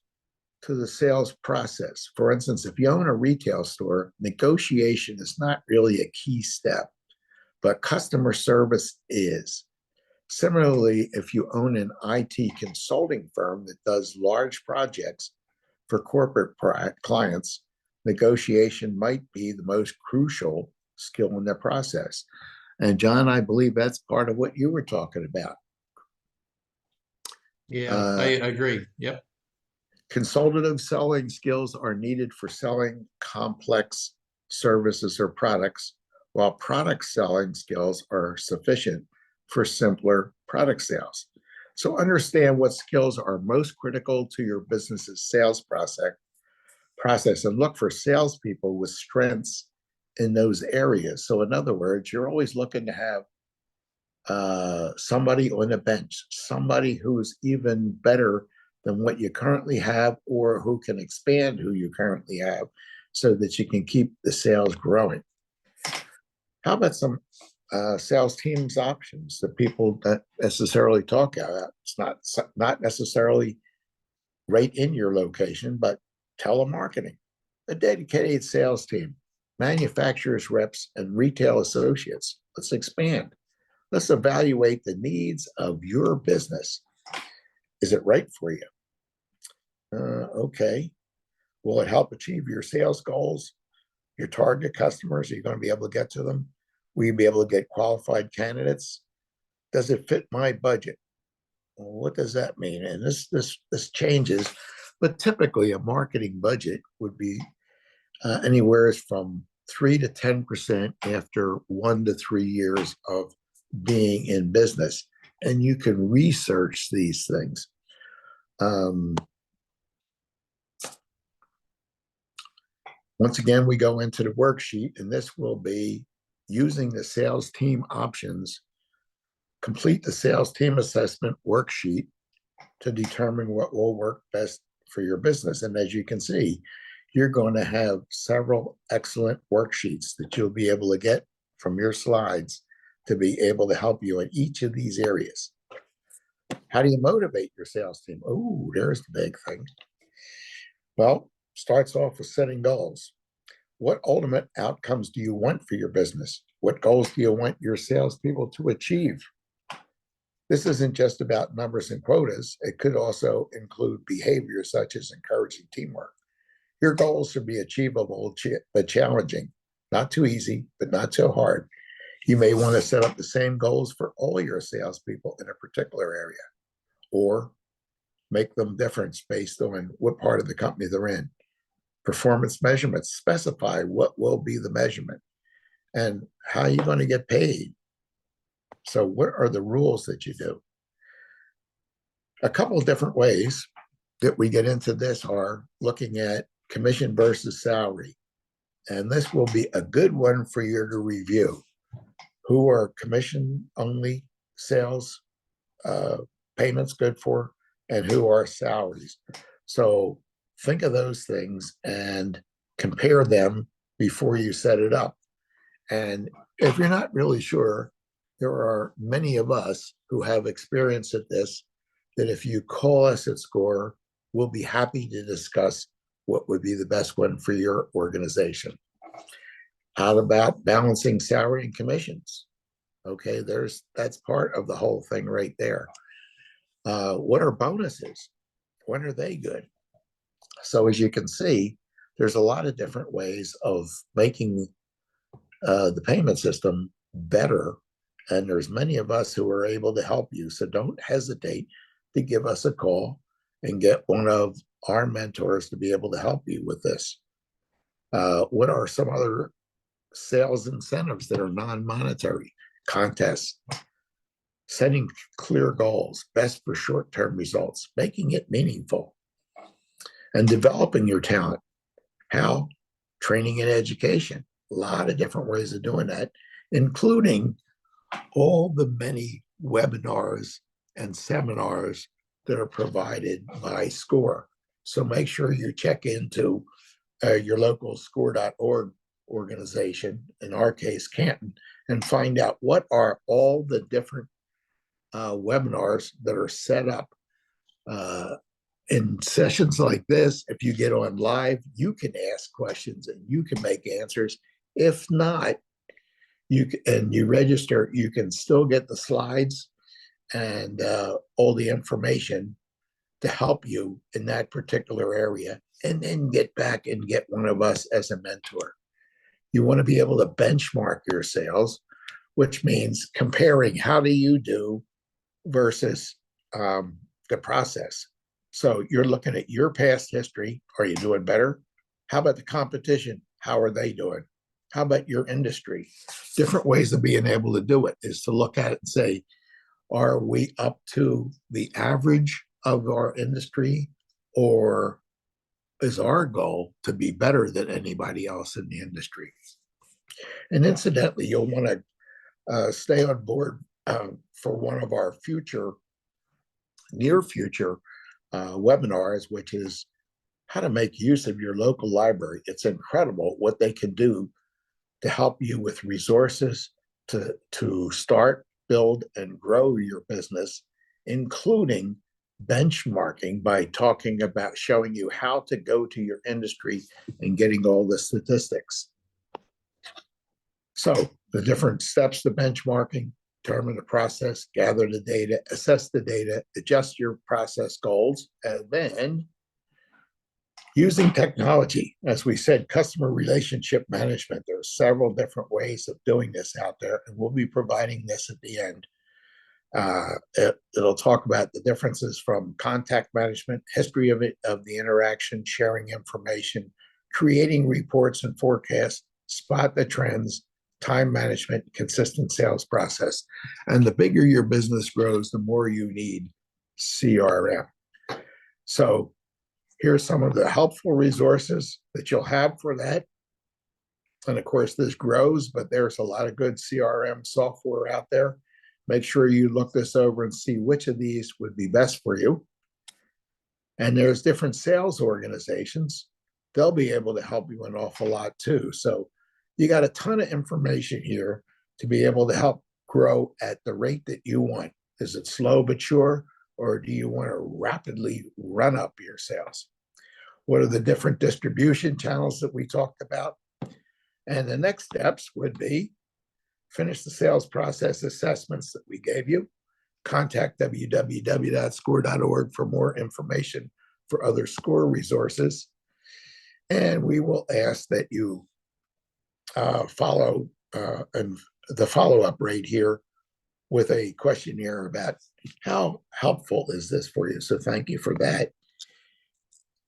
to the sales process. For instance, if you own a retail store, negotiation is not really a key step, but customer service is. Similarly, if you own an IT consulting firm that does large projects for corporate clients, negotiation might be the most crucial skill in the process. And John, I believe that's part of what you were talking about. Yeah, I agree. Yep. Consultative selling skills are needed for selling complex services or products, while product selling skills are sufficient for simpler product sales. So understand what skills are most critical to your business's sales process and look for salespeople with strengths in those areas. So in other words, you're always looking to have somebody on the bench, somebody who's even better than what you currently have or who can expand who you currently have so that you can keep the sales growing. How about some sales teams options that people don't necessarily talk about? It's not necessarily right in your location, but telemarketing, a dedicated sales team, manufacturers reps, and retail associates. Let's expand. Let's evaluate the needs of your business. Is it right for you? Okay. Will it help achieve your sales goals? Your target customers, are you going to be able to get to them? Will you be able to get qualified candidates? Does it fit my budget? Well, what does that mean? And this changes, but typically a marketing budget would be anywhere from 3 to 10% after 1 to 3 years of being in business. And you can research these things. Once again, we go into the worksheet, and this will be using the sales team options. Complete the sales team assessment worksheet to determine what will work best for your business. And as you can see, you're going to have several excellent worksheets that you'll be able to get from your slides to be able to help you in each of these areas. How do you motivate your sales team? Oh, there's the big thing. Well, starts off with setting goals. What ultimate outcomes do you want for your business? What goals do you want your salespeople to achieve? This isn't just about numbers and quotas. It could also include behaviors such as encouraging teamwork. Your goals should be achievable but challenging, not too easy, but not so hard. You may want to set up the same goals for all your salespeople in a particular area, or make them different based on what part of the company they're in. Performance measurements specify what will be the measurement and how are you going to get paid. So what are the rules that you do? A couple of different ways that we get into this are looking at commission versus salary. And this will be a good one for you to review. Who are commission only sales payments good for, and who are salaries? So think of those things and compare them before you set it up. And if you're not really sure, there are many of us who have experience at this, that if you call us at SCORE, we'll be happy to discuss what would be the best one for your organization. How about balancing salary and commissions? Okay, that's part of the whole thing right there. What are bonuses? When are they good? So as you can see, there's a lot of different ways of making the payment system better. And there's many of us who are able to help you. So don't hesitate to give us a call and get one of our mentors to be able to help you with this. What are some other sales incentives that are non-monetary? Contests, setting clear goals, best for short-term results, making it meaningful, and developing your talent. How? Training and education. A lot of different ways of doing that, including all the many webinars and seminars that are provided by SCORE. So make sure you check into your local SCORE.org organization, in our case, Canton, and find out what are all the different webinars that are set up in sessions like this. If you get on live, you can ask questions and you can make answers. If not, you register, you can still get the slides and all the information to help you in that particular area, and then get back and get one of us as a mentor. You want to be able to benchmark your sales, which means comparing how do you do versus the process. So you're looking at your past history. Are you doing better? How about the competition? How are they doing? How about your industry? Different ways of being able to do it is to look at it and say, are we up to the average of our industry, or is our goal to be better than anybody else in the industry? And incidentally, you'll want to stay on board for one of our near future webinars, which is how to make use of your local library. It's incredible what they can do to help you with resources to start, build, and grow your business, including benchmarking by talking about showing you how to go to your industry and getting all the statistics. So the different steps to benchmarking: determine the process, gather the data, assess the data, adjust your process goals, and then using technology. As we said, customer relationship management. There are several different ways of doing this out there, and we'll be providing this at the end. It'll talk about the differences from contact management, history of the interaction, sharing information, creating reports and forecasts, spot the trends, time management, consistent sales process. And the bigger your business grows, the more you need CRM. So here's some of the helpful resources that you'll have for that. And of course, this grows, but there's a lot of good CRM software out there. Make sure you look this over and see which of these would be best for you. And there's different sales organizations. They'll be able to help you an awful lot too. So you got a ton of information here to be able to help grow at the rate that you want? Is it slow but sure, or do you want to rapidly run up your sales? What are the different distribution channels that we talked about? And the next steps would be finish the sales process assessments that we gave you. Contact www.score.org for more information for other SCORE resources. And we will ask that you follow and the follow-up rate here with a questionnaire about how helpful is this for you. So thank you for that.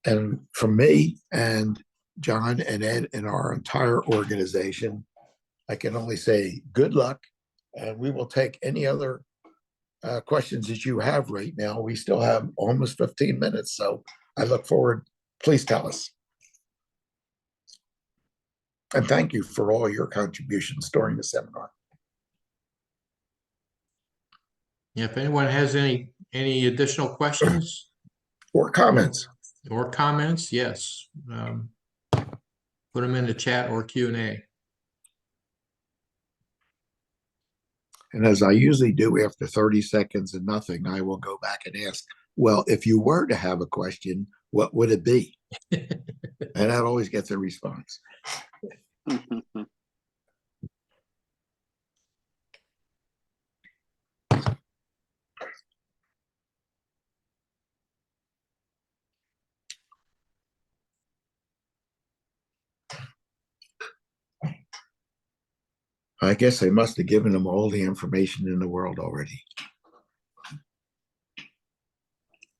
And from me and John and Ed and our entire organization, I can only say good luck, and we will take any other questions that you have right now. We still have almost 15 minutes, so I look forward. Please tell us. And thank you for all your contributions during the seminar. Yeah, if anyone has any additional questions Or comments. or comments, yes. Put them in the chat or Q&A. And as I usually do after 30 seconds and nothing, I will go back and ask, well, if you were to have a question, what would it be? And that always gets a response. I guess I must have given them all the information in the world already.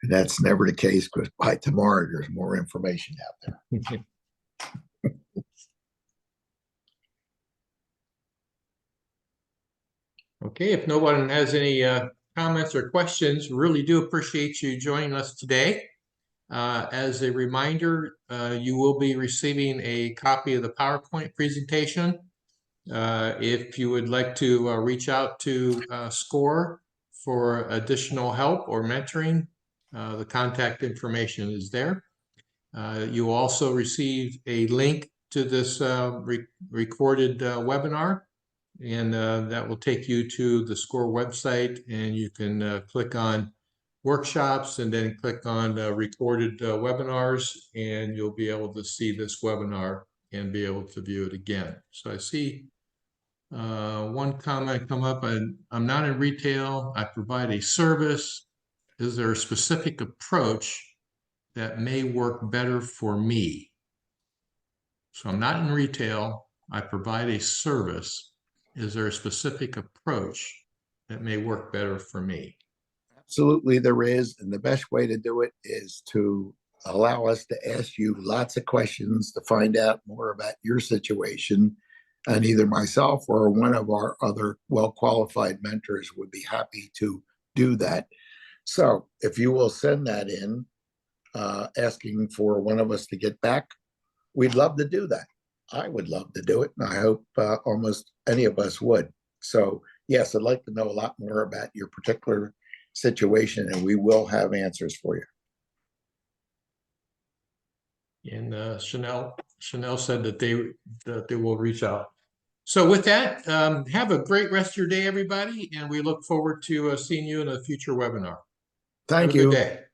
And that's never the case, because by tomorrow there's more information out there. Okay, if no one has any comments or questions, really do appreciate you joining us today. As a reminder, you will be receiving a copy of the PowerPoint presentation. If you would like to reach out to SCORE for additional help or mentoring, the contact information is there. You will also receive a link to this recorded webinar, and that will take you to the SCORE website, and you can click on workshops and then click on recorded webinars, and you'll be able to see this webinar and be able to view it again. So I see one comment come up. I'm not in retail. I provide a service. Is there a specific approach that may work better for me? So I'm not in retail. I provide a service. Is there a specific approach that may work better for me? Absolutely, there is. And the best way to do it is to allow us to ask you lots of questions to find out more about your situation. And either myself or one of our other well-qualified mentors would be happy to do that. So if you will send that in, asking for one of us to get back, we'd love to do that. I would love to do it, and I hope almost any of us would. So yes, I'd like to know a lot more about your particular situation, and we will have answers for you. And Chanel said that they will reach out. So with that, have a great rest of your day, everybody, and we look forward to seeing you in a future webinar. Thank Have a you. good day.